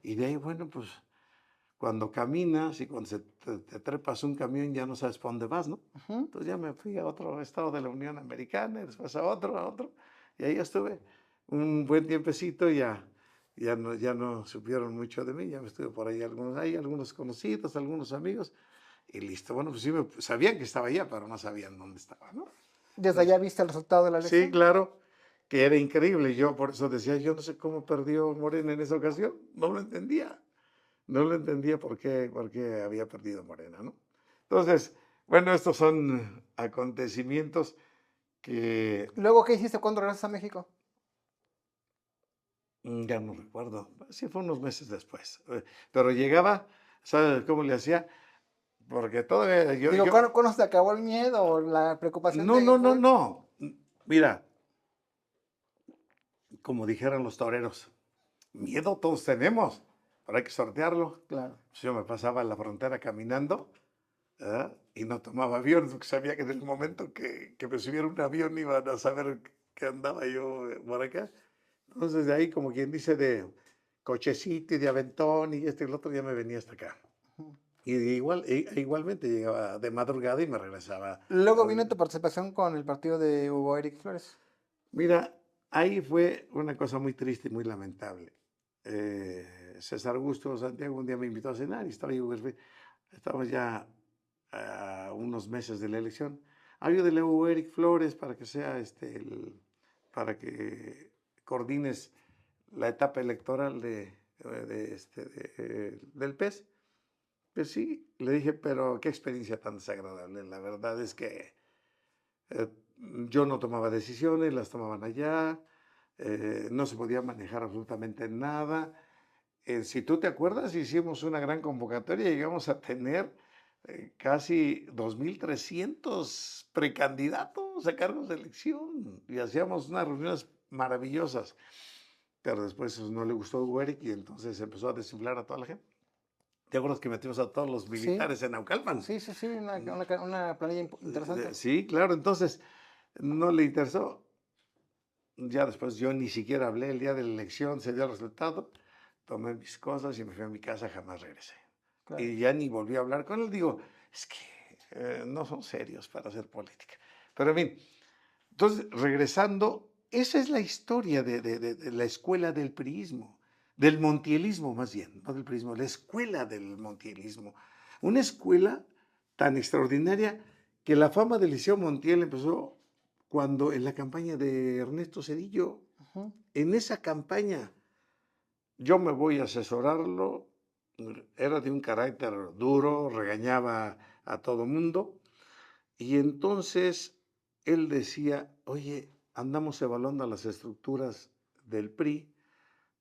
Speaker 2: Y de ahí, bueno, pues cuando caminas y cuando te trepas un camión ya no sabes para dónde vas, ¿no?
Speaker 1: Ujú.
Speaker 2: Entonces ya me fui a otro estado de la Unión Americana y después a otro, y ahí estuve un buen tiempecito ya. ya no supieron mucho de mí, ya me estuve por ahí algunos conocidos, algunos amigos, y listo. Bueno, pues sí, sabían que estaba allá, pero no sabían dónde estaba, ¿no?
Speaker 1: ¿Desde allá
Speaker 2: Entonces,
Speaker 1: viste el resultado de la
Speaker 2: sí,
Speaker 1: elección?
Speaker 2: claro, que era increíble. Yo por eso decía, yo no sé cómo perdió Morena en esa ocasión, no lo entendía. No lo entendía por qué había perdido Morena, ¿no? Entonces, bueno, estos son acontecimientos que
Speaker 1: Luego, ¿qué hiciste cuando regresaste a México?
Speaker 2: ya no recuerdo, sí fue unos meses después, pero llegaba, ¿sabes cómo le hacía? Porque todavía
Speaker 1: Digo, ¿cuándo se te acabó el miedo o la preocupación
Speaker 2: no,
Speaker 1: de
Speaker 2: no, no,
Speaker 1: poder?
Speaker 2: no. Mira, como dijeran los toreros, miedo todos tenemos, pero hay que sortearlo.
Speaker 1: Claro.
Speaker 2: Pues yo me pasaba la frontera caminando, ¿verdad? Y no tomaba avión, porque sabía que en el momento que me subiera un avión iban a saber que andaba yo por acá. Entonces de ahí, como quien dice, de cochecito y de aventón y este y el otro, ya me venía hasta acá.
Speaker 1: Ujú.
Speaker 2: Y igualmente llegaba de madrugada y me regresaba.
Speaker 1: Luego vino tu participación con el partido de Hugo Eric Flores.
Speaker 2: Mira, ahí fue una cosa muy triste y muy lamentable. César Augusto Santiago un día me invitó a cenar y estaba yo, estamos ya a unos meses de la elección. Ayúdele a Hugo Eric Flores para que sea para que coordines la etapa electoral del PES. Pues sí, le dije, pero qué experiencia tan desagradable. La verdad es que eh, yo no tomaba decisiones, las tomaban allá, no se podía manejar absolutamente nada. Si tú te acuerdas, hicimos una gran convocatoria y llegamos a tener casi 2.300 precandidatos a cargos de elección y hacíamos unas reuniones maravillosas. Pero después eso no le gustó a Hugo Eric y entonces empezó a desinflar a toda la gente. ¿Te acuerdas que metimos a todos los
Speaker 1: Sí,
Speaker 2: militares en Naucalpan?
Speaker 1: sí, sí, sí, una planilla interesante.
Speaker 2: Sí, claro, entonces no le interesó. Ya después yo ni siquiera hablé el día de la elección, se dio el resultado, tomé mis cosas y me fui a mi casa, jamás regresé.
Speaker 1: Claro.
Speaker 2: Y ya ni volví a hablar con él. Digo, es que no son serios para hacer política. Pero en fin, entonces regresando, esa es la historia de la escuela del priismo, del montielismo más bien, no del priismo, la escuela del montielismo. Una escuela tan extraordinaria que la fama del Liceo Montiel empezó cuando en la campaña de Ernesto Zedillo,
Speaker 1: Ujú.
Speaker 2: en esa campaña, yo me voy a asesorarlo, era de un carácter duro, regañaba a todo mundo, y entonces él decía, oye, andamos evaluando las estructuras del PRI,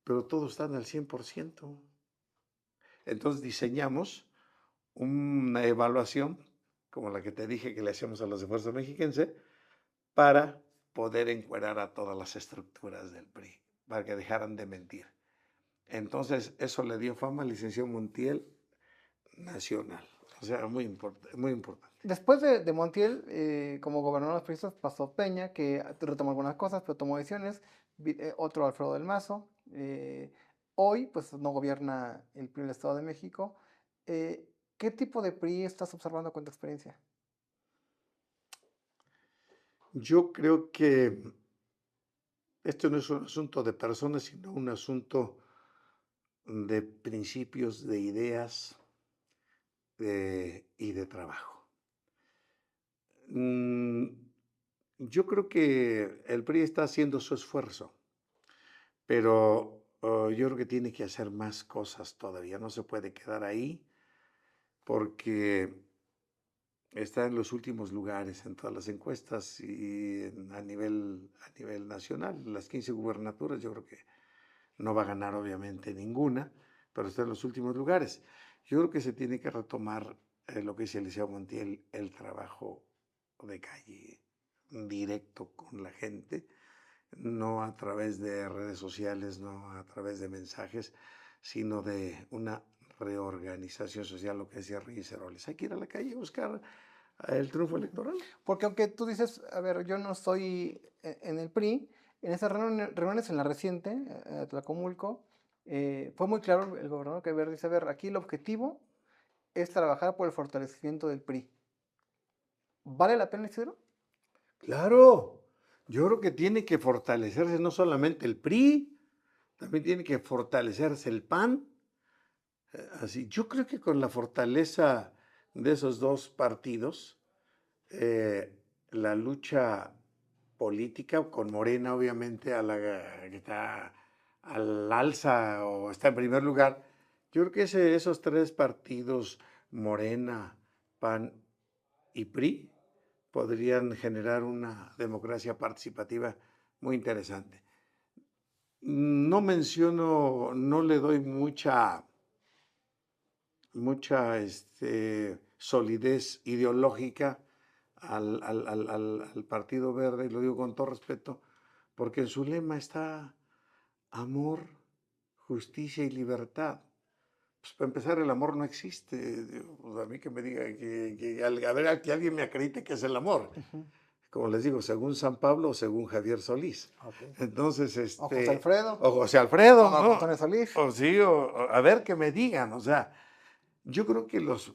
Speaker 2: pero todos están al 100%. Entonces diseñamos una evaluación, como la que te dije que le hacíamos a los de Fuerza Mexiquense, para poder encuerar a todas las estructuras del PRI, para que dejaran de mentir. Entonces, eso le dio fama al licenciado Montiel nacional. O sea, muy, muy importante.
Speaker 1: Después de Montiel, como gobernador de los priistas, pasó Peña, que retomó algunas cosas, pero tomó decisiones. Otro Alfredo del Mazo. Hoy, pues no gobierna el PRI del Estado de México. ¿Qué tipo de PRI estás observando con tu experiencia?
Speaker 2: Yo creo que esto no es un asunto de personas, sino un asunto de principios, de ideas y de trabajo. Mm, yo creo que el PRI está haciendo su esfuerzo, pero yo creo que tiene que hacer más cosas todavía. No se puede quedar ahí porque está en los últimos lugares en todas las encuestas y a nivel nacional. Las 15 gubernaturas yo creo que no va a ganar obviamente ninguna, pero está en los últimos lugares. Yo creo que se tiene que retomar lo que dice Eliseo Montiel, el trabajo de calle, directo con la gente, no a través de redes sociales, no a través de mensajes, sino de una reorganización social, lo que decía Reyes Heroles. Hay que ir a la calle a buscar el triunfo
Speaker 1: Ujú.
Speaker 2: electoral.
Speaker 1: Porque aunque tú dices, a ver, yo no estoy en el PRI, en esas reuniones, en la reciente, Tlacomulco, fue muy claro el gobernador que ver, dice, a ver, aquí el objetivo es trabajar por el fortalecimiento del PRI. ¿Vale la pena, Isidro?
Speaker 2: Claro, yo creo que tiene que fortalecerse no solamente el PRI, también tiene que fortalecerse el PAN. Así, yo creo que con la fortaleza de esos dos partidos, la lucha política con Morena, obviamente, que está al alza o está en primer lugar, yo creo que esos tres partidos, Morena, PAN y PRI, podrían generar una democracia participativa muy interesante. No menciono, no le doy mucha solidez ideológica al Partido Verde, y lo digo con todo respeto, porque en su lema está amor, justicia y libertad. Pues para empezar, el amor no existe. Pues a mí que me diga a ver, que alguien me acredite que es el amor.
Speaker 1: Ujú.
Speaker 2: Como les digo, según San Pablo o según Javier Solís.
Speaker 1: Ok.
Speaker 2: Entonces,
Speaker 1: O José Alfredo,
Speaker 2: o José Alfredo,
Speaker 1: o Marco
Speaker 2: ¿no?
Speaker 1: Antonio Solís.
Speaker 2: O sí, a ver que me digan. O sea, yo creo que los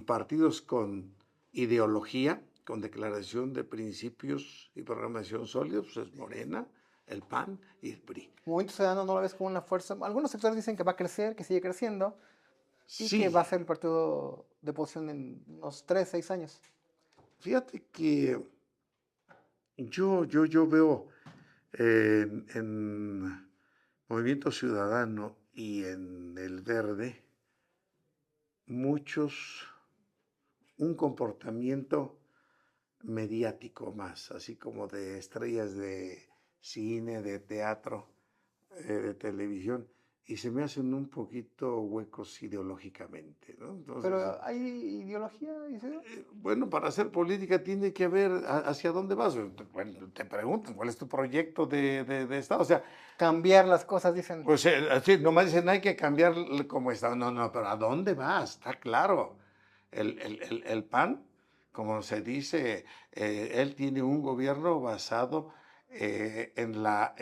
Speaker 2: partidos con ideología, con declaración de principios y programación sólidos, pues es Morena, el PAN y el PRI.
Speaker 1: Movimiento Ciudadano no lo ves como una fuerza. Algunos sectores dicen que va a crecer, que sigue creciendo y que va a
Speaker 2: Sí,
Speaker 1: ser el partido de oposición en unos 3, 6 años.
Speaker 2: fíjate que yo veo en Movimiento Ciudadano y en el Verde muchos, un comportamiento mediático más, así como de estrellas de cine, de teatro, de televisión, y se me hacen un poquito huecos ideológicamente, ¿no? Entonces,
Speaker 1: Pero hay ideología, Isidro.
Speaker 2: bueno, para hacer política tiene que ver hacia dónde vas. Bueno, te preguntan cuál es tu proyecto de Estado. O sea,
Speaker 1: Cambiar las cosas, dicen.
Speaker 2: pues así, nomás dicen hay que cambiar como está. No, no, pero ¿a dónde vas? Está claro. El PAN, como se dice, él tiene un gobierno basado en la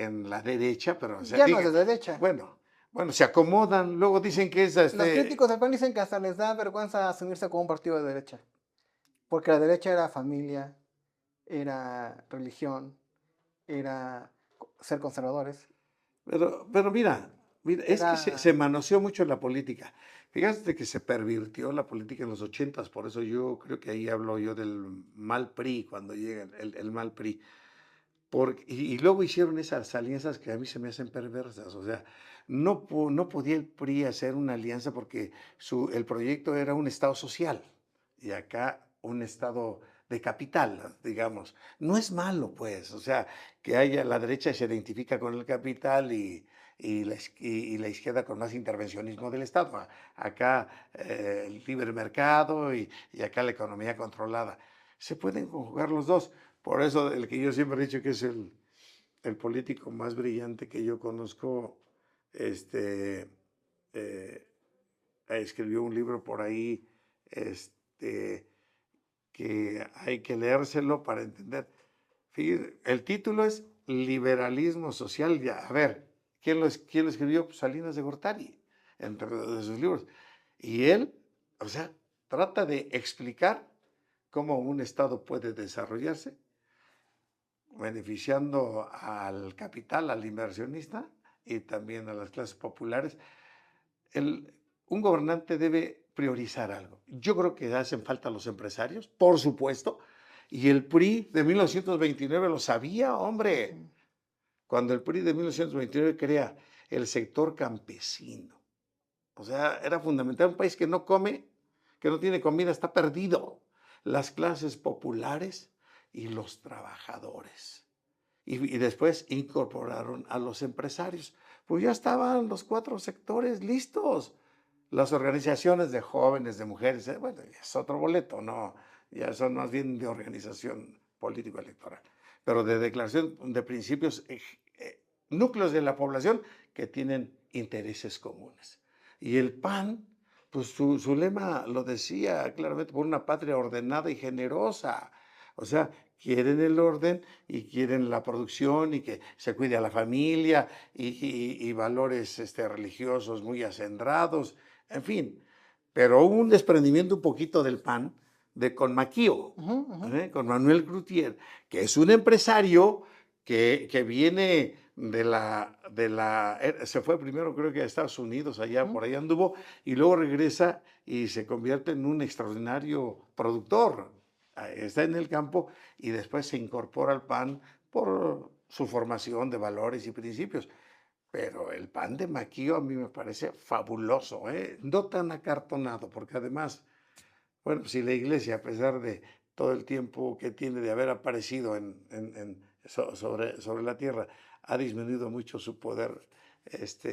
Speaker 2: derecha, pero o sea,
Speaker 1: Ya no es de derecha.
Speaker 2: bueno, bueno, se acomodan, luego dicen que es
Speaker 1: Los críticos del PAN dicen que hasta les da vergüenza asumirse como un partido de derecha. Porque la derecha era familia, era religión, era ser conservadores.
Speaker 2: pero mira, es que
Speaker 1: Era.
Speaker 2: se manoseó mucho la política. Fíjate que se pervirtió la política en los 80, por eso yo creo que ahí hablo yo del mal PRI, cuando llega el mal PRI. Y luego hicieron esas alianzas que a mí se me hacen perversas. O sea, no podía el PRI hacer una alianza porque el proyecto era un Estado social y acá un Estado de capital, digamos. No es malo, pues. O sea, que haya la derecha se identifica con el capital y la izquierda con más intervencionismo del Estado. Acá el libre mercado y acá la economía controlada. Se pueden conjugar los dos. Por eso el que yo siempre he dicho que es el político más brillante que yo conozco, este, eh, escribió un libro por ahí, que hay que leérselo para entender. Fíjate, el título es Liberalismo Social. Ya, a ver, quién lo escribió? Pues Salinas de Gortari, entre de sus libros. Y él, o sea, trata de explicar cómo un Estado puede desarrollarse beneficiando al capital, al inversionista y también a las clases populares. Un gobernante debe priorizar algo. Yo creo que hacen falta los empresarios, por supuesto, y el PRI de 1929 lo sabía, hombre. Cuando el PRI de 1929 crea el sector campesino. O sea, era fundamental. Un país que no come, que no tiene comida, está perdido. Las clases populares y los trabajadores. Y después incorporaron a los empresarios. Pues ya estaban los 4 sectores listos. Las organizaciones de jóvenes, de mujeres, bueno, es otro boleto, no, ya son más bien de organización político-electoral, pero de declaración de principios, núcleos de la población que tienen intereses comunes. Y el PAN, pues su lema lo decía claramente, por una patria ordenada y generosa. O sea, quieren el orden y quieren la producción y que se cuide a la familia y valores religiosos muy acendrados, en fin. Pero hubo un desprendimiento un poquito del PAN con Maquío, con Manuel Cloutier, que es un empresario que viene se fue primero creo que a Estados Unidos, allá
Speaker 1: Ujú.
Speaker 2: por allá anduvo, y luego regresa y se convierte en un extraordinario productor. Está en el campo y después se incorpora al PAN por su formación de valores y principios. Pero el pan de Maquillo a mí me parece fabuloso, ¿eh? No tan acartonado, porque además, bueno, si la iglesia, a pesar de todo el tiempo que tiene de haber aparecido sobre la tierra, ha disminuido mucho su poder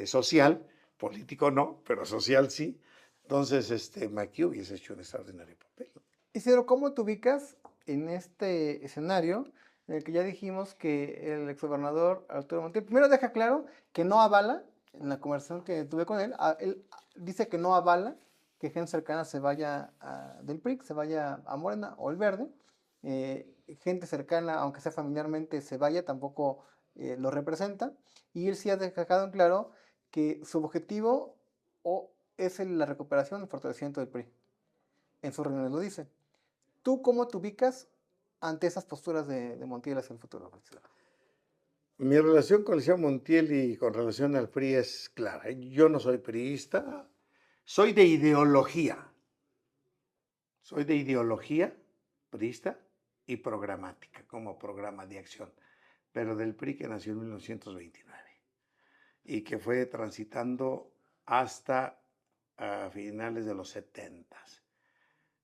Speaker 2: social, político no, pero social sí. Entonces, Maquillo hubiese hecho un extraordinario papel.
Speaker 1: Isidro, ¿cómo te ubicas en este escenario en el que ya dijimos que el exgobernador Arturo Montiel, primero deja claro que no avala, en la conversación que tuve con él, él dice que no avala que gente cercana se vaya del PRI, se vaya a Morena o el Verde, gente cercana, aunque sea familiarmente, se vaya, tampoco lo representa, y él sí ha dejado en claro que su objetivo es la recuperación y fortalecimiento del PRI. En sus reuniones lo dice. ¿Tú cómo te ubicas ante esas posturas de Montiel hacia el futuro, Francisco?
Speaker 2: Mi relación con el señor Montiel y con relación al PRI es clara. Yo no soy priista, soy de ideología. Soy de ideología priista y programática, como programa de acción, pero del PRI que nació en 1929 y que fue transitando hasta finales de los 70,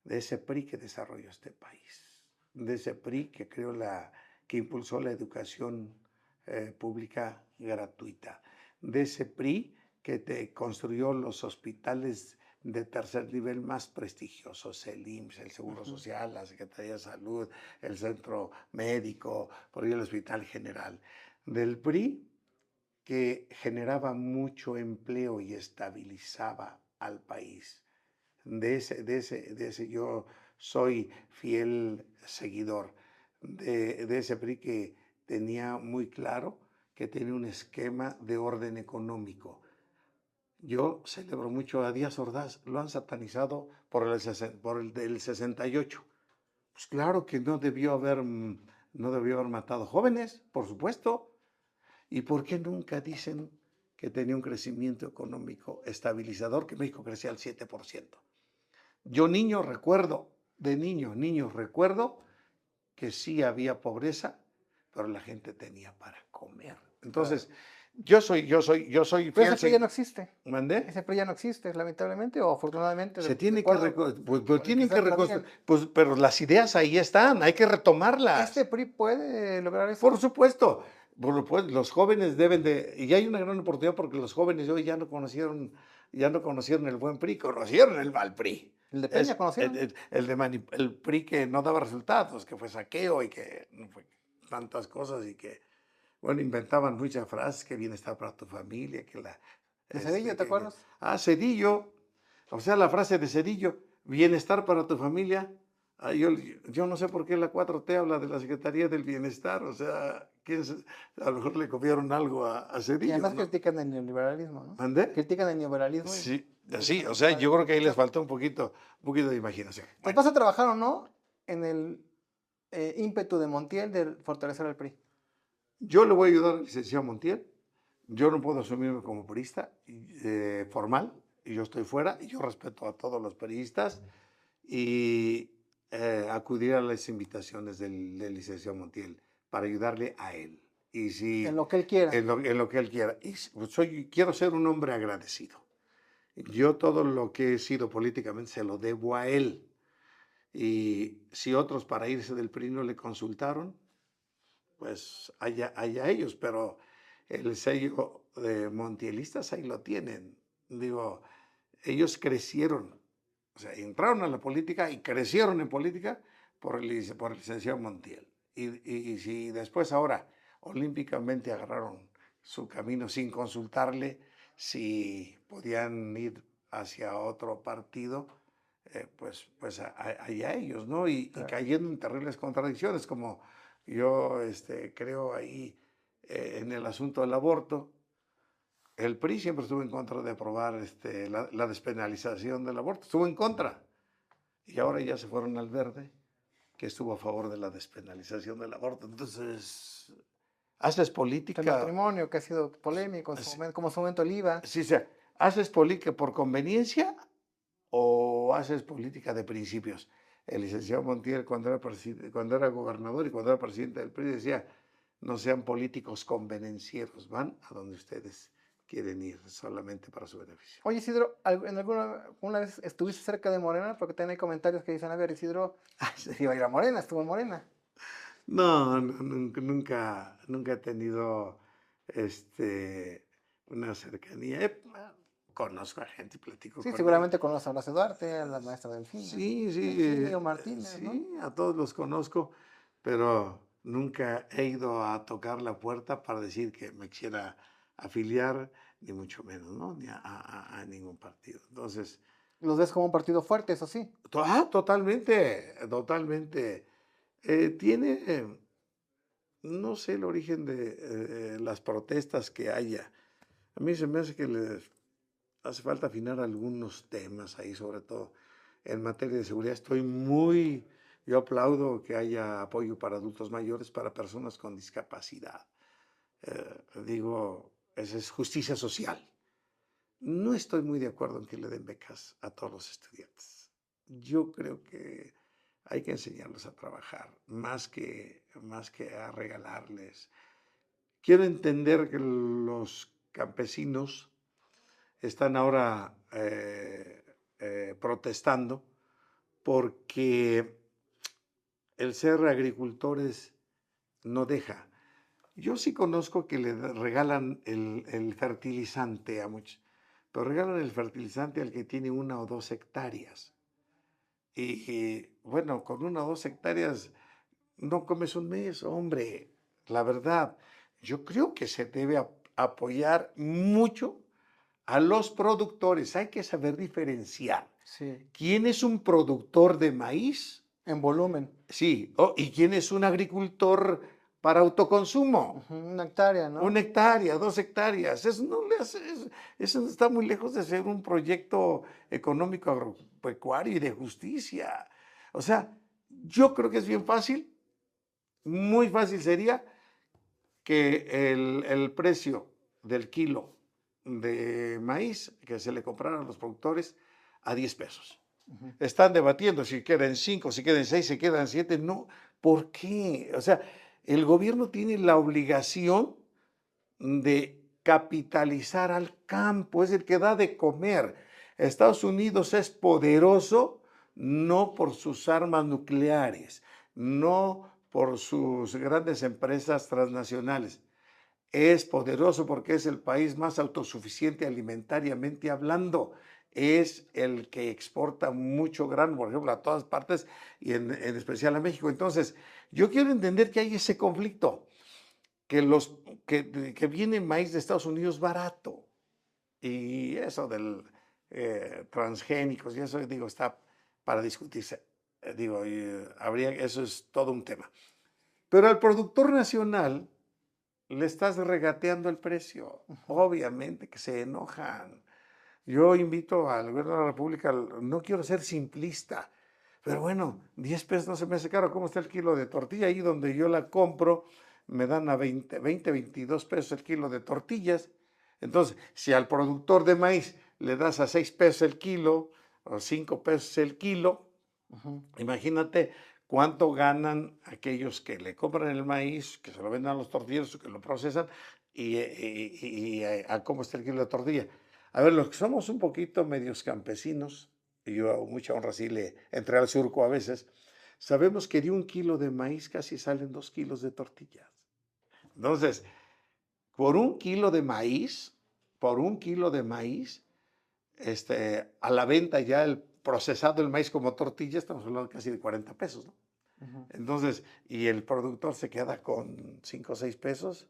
Speaker 2: de ese PRI que desarrolló este país, de ese PRI que impulsó la educación pública gratuita, de ese PRI que construyó los hospitales de tercer nivel más prestigiosos, el IMSS, el Seguro
Speaker 1: Ujú.
Speaker 2: Social, la Secretaría de Salud, el Centro Médico, por ahí el Hospital General, del PRI que generaba mucho empleo y estabilizaba al país. De ese yo soy fiel seguidor de ese PRI que tenía muy claro que tenía un esquema de orden económico. Yo celebro mucho a Díaz Ordaz, lo han satanizado por el del 68. Pues claro que no debió haber matado jóvenes, por supuesto. ¿Y por qué nunca dicen que tenía un crecimiento económico estabilizador, que México crecía al 7%? Yo niño recuerdo que sí había pobreza, pero la gente tenía para comer.
Speaker 1: Claro.
Speaker 2: Entonces, yo soy
Speaker 1: Pero
Speaker 2: fiel.
Speaker 1: ese PRI ya no existe.
Speaker 2: ¿Mandé?
Speaker 1: Ese PRI ya no existe, lamentablemente o afortunadamente,
Speaker 2: Se
Speaker 1: de
Speaker 2: tiene que
Speaker 1: acuerdo
Speaker 2: pues
Speaker 1: con el que
Speaker 2: tienen
Speaker 1: sea
Speaker 2: que
Speaker 1: cada
Speaker 2: reconstruir,
Speaker 1: quien.
Speaker 2: pues, pero las ideas ahí están, hay que
Speaker 1: ¿Este
Speaker 2: retomarlas.
Speaker 1: PRI puede lograr
Speaker 2: Por
Speaker 1: eso?
Speaker 2: supuesto, los jóvenes y hay una gran oportunidad porque los jóvenes de hoy ya no conocieron el buen PRI, conocieron el mal PRI.
Speaker 1: ¿El de Peña
Speaker 2: Es
Speaker 1: conocieron?
Speaker 2: el PRI que no daba resultados, que fue saqueo y que no fue tantas cosas y que, bueno, inventaban muchas frases, que bienestar para tu familia,
Speaker 1: ¿De Cedillo, te acuerdas?
Speaker 2: Cedillo, o sea, la frase de Cedillo, bienestar para tu familia. Yo no sé por qué la 4T habla de la Secretaría del Bienestar, o sea, a lo mejor le copiaron algo a
Speaker 1: Y
Speaker 2: Cedillo,
Speaker 1: además
Speaker 2: ¿no?
Speaker 1: critican el neoliberalismo, ¿no?
Speaker 2: ¿Mandé?
Speaker 1: Critican el neoliberalismo y
Speaker 2: Sí,
Speaker 1: les
Speaker 2: sí,
Speaker 1: gusta
Speaker 2: o sea,
Speaker 1: criticar
Speaker 2: yo creo que ahí les
Speaker 1: eso.
Speaker 2: faltó un poquito de imaginación.
Speaker 1: Pues
Speaker 2: Bueno,
Speaker 1: vas a trabajar o no en el ímpetu de Montiel de fortalecer al PRI.
Speaker 2: yo le voy a ayudar al licenciado Montiel. Yo no puedo asumirme como periodista formal, y yo estoy fuera, y yo respeto a todos los periodistas, y acudir a las invitaciones del licenciado Montiel para ayudarle a él. Y
Speaker 1: En
Speaker 2: si,
Speaker 1: lo que él quiera.
Speaker 2: en lo que él quiera. Pues, quiero ser un hombre agradecido. Yo todo lo que he sido políticamente se lo debo a él. Y si otros para irse del PRI no le consultaron, pues allá ellos, pero el sello de Montielistas ahí lo tienen. Digo, ellos crecieron, o sea, entraron a la política y crecieron en política por el licenciado Montiel. Y si después ahora olímpicamente agarraron su camino sin consultarle si podían ir hacia otro partido, pues allá ellos, ¿no? Y
Speaker 1: Claro.
Speaker 2: cayendo en terribles contradicciones, como yo creo ahí en el asunto del aborto. El PRI siempre estuvo en contra de aprobar la despenalización del aborto, estuvo en contra. Y ahora ya se fueron al verde, que estuvo a favor de la despenalización del aborto. Entonces, ¿Haces
Speaker 1: El
Speaker 2: política?
Speaker 1: matrimonio que ha sido polémico en su
Speaker 2: Sí,
Speaker 1: momento, como en su momento el IVA.
Speaker 2: sí, o sea, ¿haces política por conveniencia o haces política de principios? El licenciado Montiel, cuando era gobernador y cuando era presidente del PRI, decía, no sean políticos convenencieros, van a donde ustedes quieren ir solamente para su beneficio.
Speaker 1: Oye, Isidro, ¿en alguna vez estuviste cerca de Morena? Porque también hay comentarios que dicen, a ver, Isidro, se iba a ir a Morena, estuvo en Morena.
Speaker 2: No, no, nunca he tenido una cercanía. Conozco a gente y platico
Speaker 1: Sí,
Speaker 2: con ellos.
Speaker 1: seguramente conoces a Horacio Duarte, a la maestra Delfina,
Speaker 2: Sí,
Speaker 1: a
Speaker 2: sí,
Speaker 1: Higinio Martínez, ¿no?
Speaker 2: sí, a todos los conozco, pero nunca he ido a tocar la puerta para decir que me quisiera afiliar, ni mucho menos, ¿no? Ni a ningún partido. Entonces,
Speaker 1: Los ves como un partido fuerte, eso sí.
Speaker 2: totalmente, totalmente. Tiene, no sé el origen de las protestas que haya. A mí se me hace que les hace falta afinar algunos temas ahí, sobre todo en materia de seguridad. Yo aplaudo que haya apoyo para adultos mayores, para personas con discapacidad. Digo, esa es justicia social. No estoy muy de acuerdo en que le den becas a todos los estudiantes. Yo creo que hay que enseñarlos a trabajar, más que a regalarles. Quiero entender que los campesinos están ahora protestando porque el ser agricultores no deja. Yo sí conozco que le regalan el fertilizante a muchos, pero regalan el fertilizante al que tiene 1 o 2 hectáreas. Y bueno, con 1 o 2 hectáreas no comes un mes, hombre. La verdad, yo creo que se debe apoyar mucho a los productores. Hay que saber diferenciar
Speaker 1: Sí,
Speaker 2: quién es un productor de maíz,
Speaker 1: en volumen.
Speaker 2: sí, y quién es un agricultor para autoconsumo.
Speaker 1: Ujú, una hectárea, ¿no?
Speaker 2: 1 hectárea, 2 hectáreas, eso no le hace, eso está muy lejos de ser un proyecto económico agropecuario y de justicia. O sea, yo creo que es bien fácil, muy fácil sería que el precio del kilo de maíz que se le comprara a los productores a 10 pesos.
Speaker 1: Ujú.
Speaker 2: Están debatiendo si quedan 5, si quedan 6, si quedan 7. No, ¿por qué? O sea, el gobierno tiene la obligación de capitalizar al campo, es el que da de comer. Estados Unidos es poderoso no por sus armas nucleares, no por sus grandes empresas transnacionales. Es poderoso porque es el país más autosuficiente alimentariamente hablando. Es el que exporta mucho grano, por ejemplo, a todas partes y en especial a México. Entonces, yo quiero entender que hay ese conflicto que, que viene maíz de Estados Unidos barato. Y eso del transgénicos y eso, digo, está para discutirse. Digo, eso es todo un tema. Pero al productor nacional le estás regateando el precio. Obviamente que se enojan. Yo invito al gobierno de la República, no quiero ser simplista, pero bueno, 10 pesos no se me hace caro. ¿Cómo está el kilo de tortilla? Ahí donde yo la compro, me dan a 22 pesos el kilo de tortillas. Entonces, si al productor de maíz le das a 6 pesos el kilo o 5 pesos el kilo,
Speaker 1: Ujú.
Speaker 2: imagínate cuánto ganan aquellos que le compran el maíz, que se lo venden a los tortilleros, que lo procesan, y a cómo está el kilo de tortilla. A ver, los que somos un poquito medios campesinos, y yo a mucha honra sí le entré al surco a veces, sabemos que de 1 kilo de maíz casi salen 2 kilos de tortillas. Entonces, por 1 kilo de maíz, por 1 kilo de maíz, a la venta ya el procesado el maíz como tortilla, estamos hablando casi de 40 pesos, ¿no?
Speaker 1: Ujú.
Speaker 2: Entonces, y el productor se queda con 5 o 6 pesos.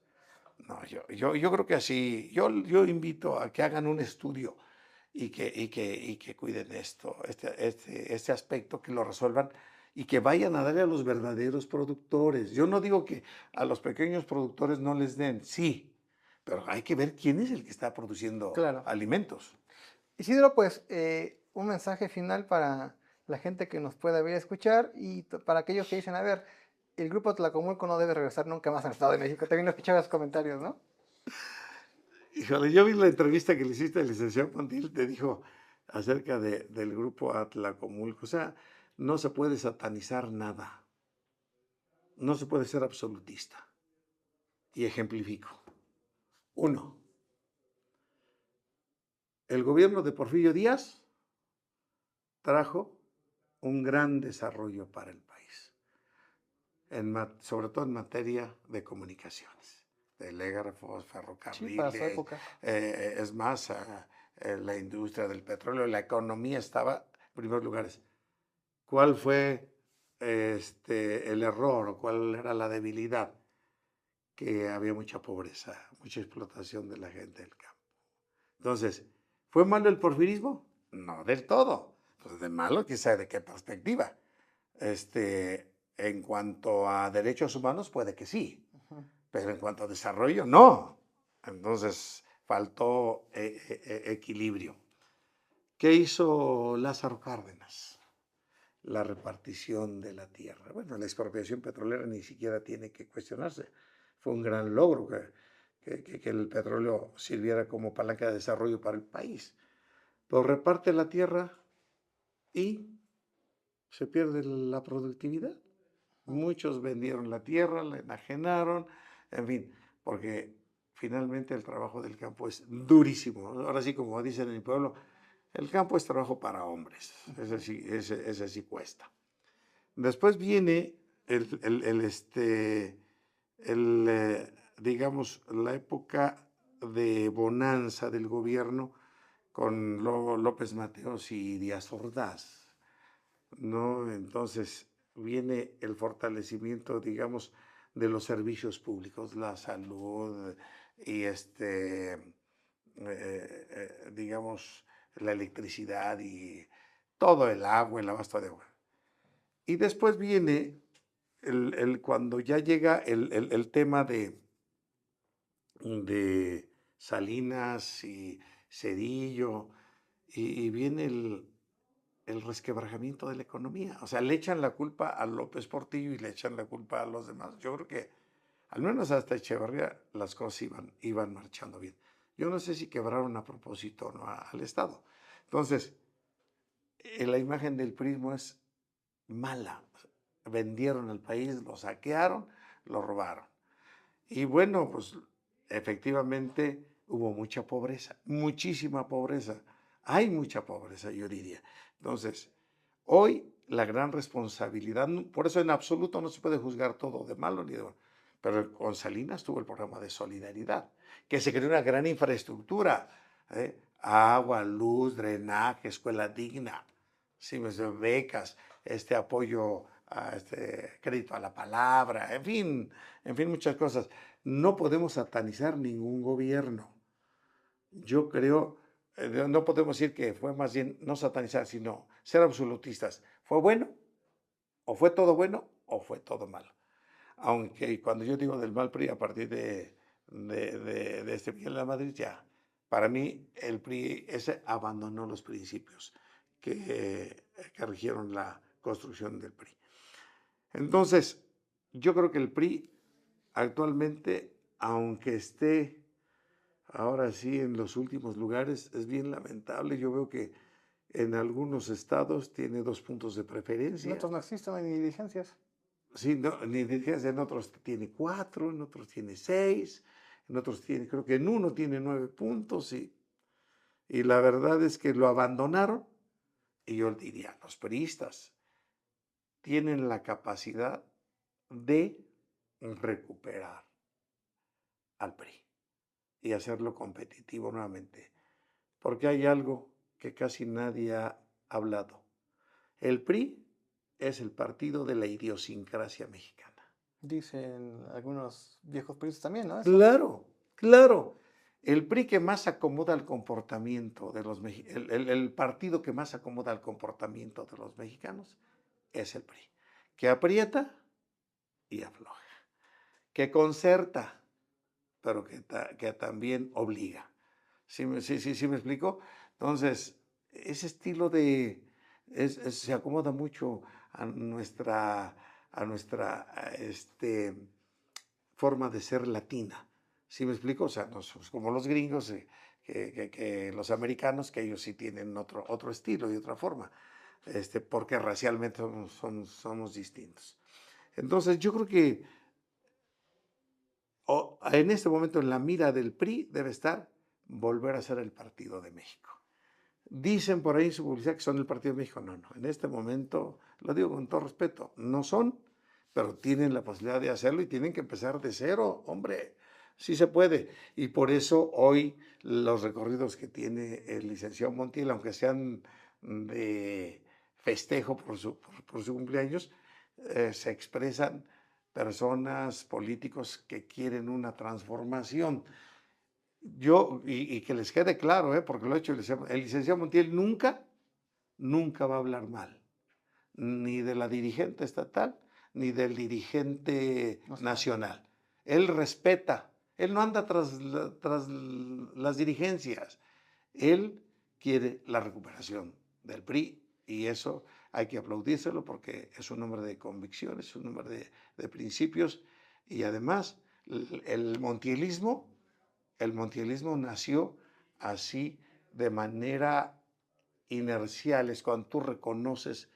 Speaker 2: No, yo creo que así, yo invito a que hagan un estudio y que cuiden esto, este aspecto, que lo resuelvan y que vayan a darle a los verdaderos productores. Yo no digo que a los pequeños productores no les den, sí, pero hay que ver quién es el que está produciendo
Speaker 1: Claro.
Speaker 2: alimentos.
Speaker 1: Isidro, pues un mensaje final para la gente que nos pueda ver y escuchar y para aquellos que dicen, a ver, el grupo Tlacomulco no debe regresar nunca más al Estado de México. También lo escuchaba los comentarios, ¿no?
Speaker 2: Híjole, yo vi la entrevista que le hiciste al licenciado Montiel, te dijo acerca del grupo Atlacomulco. O sea, no se puede satanizar nada, no se puede ser absolutista. Y ejemplifico. Uno, el gobierno de Porfirio Díaz trajo un gran desarrollo para el país, sobre todo en materia de comunicaciones, telégrafos,
Speaker 1: Sí, para su
Speaker 2: ferrocarriles,
Speaker 1: época.
Speaker 2: es más, la industria del petróleo, la economía estaba en primeros lugares. ¿Cuál fue el error o cuál era la debilidad? Que había mucha pobreza, mucha explotación de la gente del campo. Entonces, ¿fue malo el porfirismo? No del todo. Pues de malo, quién sabe de qué perspectiva. En cuanto a derechos humanos, puede que sí,
Speaker 1: Ujú.
Speaker 2: pero en cuanto a desarrollo, no. Entonces, faltó equilibrio. ¿Qué hizo Lázaro Cárdenas? La repartición de la tierra. Bueno, la expropiación petrolera ni siquiera tiene que cuestionarse. Fue un gran logro que el petróleo sirviera como palanca de desarrollo para el país. Pero reparte la tierra y se pierde la productividad. Muchos vendieron la tierra, la enajenaron, en fin, porque finalmente el trabajo del campo es durísimo. Ahora sí, como dicen en mi pueblo, el campo es trabajo para hombres. Ese sí cuesta. Después viene digamos, la época de bonanza del gobierno con López Mateos y Díaz Ordaz, ¿no? Entonces viene el fortalecimiento, digamos, de los servicios públicos, la salud y digamos, la electricidad y todo el agua, el abasto de agua. Y después viene cuando ya llega el tema de Salinas y Cedillo, y viene el resquebrajamiento de la economía. O sea, le echan la culpa a López Portillo y le echan la culpa a los demás. Yo creo que, al menos hasta Echeverría, las cosas iban marchando bien. Yo no sé si quebraron a propósito o no al Estado. Entonces, la imagen del prismo es mala. Vendieron el país, lo saquearon, lo robaron. Y bueno, pues efectivamente hubo mucha pobreza, muchísima pobreza. Hay mucha pobreza, yo diría. Entonces, hoy la gran responsabilidad, por eso en absoluto no se puede juzgar todo de malo ni de bueno, pero con Salinas tuvo el programa de solidaridad, que se creó una gran infraestructura, agua, luz, drenaje, escuela digna, sí, becas, apoyo a crédito a la palabra, en fin, muchas cosas. No podemos satanizar ningún gobierno. Yo creo, no podemos decir que fue más bien no satanizar, sino ser absolutistas. ¿Fue bueno? ¿O fue todo bueno? ¿O fue todo malo? Aunque cuando yo digo del mal PRI a partir de Miguel de la Madrid, ya, para mí el PRI ese abandonó los principios que rigieron la construcción del PRI. Entonces, yo creo que el PRI actualmente, aunque esté ahora sí en los últimos lugares, es bien lamentable. Yo veo que en algunos estados tiene 2 puntos de
Speaker 1: En
Speaker 2: preferencia.
Speaker 1: otros no existen ni diligencias.
Speaker 2: Sí, no, ni diligencia, en otros tiene 4, en otros tiene 6, en otros tiene, creo que en uno tiene 9 puntos. Y la verdad es que lo abandonaron. Y yo diría, los priistas tienen la capacidad de recuperar al PRI y hacerlo competitivo nuevamente. Porque hay algo que casi nadie ha hablado. El PRI es el partido de la idiosincrasia mexicana.
Speaker 1: Dicen algunos viejos periodistas también, ¿no? Eso.
Speaker 2: Claro, claro. El PRI que más acomoda el comportamiento de los mexicanos, el partido que más acomoda el comportamiento de los mexicanos es el PRI. Que aprieta y afloja. Que concerta, pero que también obliga. ¿Sí me explico? Entonces, ese estilo se acomoda mucho a forma de ser latina. ¿Sí me explico? O sea, no somos como los gringos, que los americanos, que ellos sí tienen otro estilo y otra forma, porque racialmente somos distintos. Entonces, yo creo que en este momento en la mira del PRI debe estar volver a ser el Partido de México. Dicen por ahí en su publicidad que son el Partido de México. No, no, en este momento, lo digo con todo respeto, no son, pero tienen la posibilidad de hacerlo y tienen que empezar de cero, hombre, sí se puede. Y por eso hoy los recorridos que tiene el licenciado Montiel, aunque sean de festejo por su cumpleaños, se expresan personas, políticos que quieren una transformación. Y que les quede claro, porque lo ha hecho el licenciado Montiel nunca va a hablar mal, ni de la dirigente estatal, ni del dirigente
Speaker 1: No sé.
Speaker 2: nacional. Él respeta, él no anda tras las dirigencias, él quiere la recuperación del PRI y eso hay que aplaudírselo porque es un hombre de convicciones, es un hombre de principios y además el montielismo nació así de manera inercial, es cuando tú reconoces,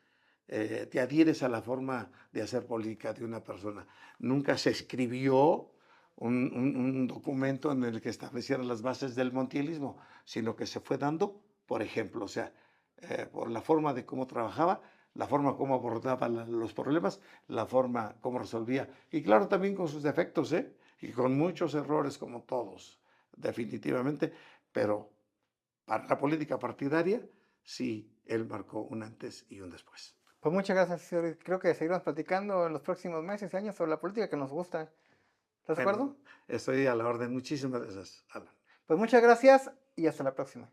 Speaker 2: te adhieres a la forma de hacer política de una persona. Nunca se escribió un documento en el que establecieran las bases del montielismo, sino que se fue dando, por ejemplo, o sea, por la forma de cómo trabajaba, la forma como abordaba los problemas, la forma como resolvía, y claro, también con sus defectos, y con muchos errores como todos, definitivamente, pero para la política partidaria, sí, él marcó un antes y un después.
Speaker 1: Pues muchas gracias, señor. Creo que seguiremos platicando en los próximos meses y años sobre la política que nos gusta. ¿Estás de
Speaker 2: Bueno,
Speaker 1: acuerdo?
Speaker 2: estoy a la orden. Muchísimas gracias, Alan.
Speaker 1: Pues muchas gracias y hasta la próxima.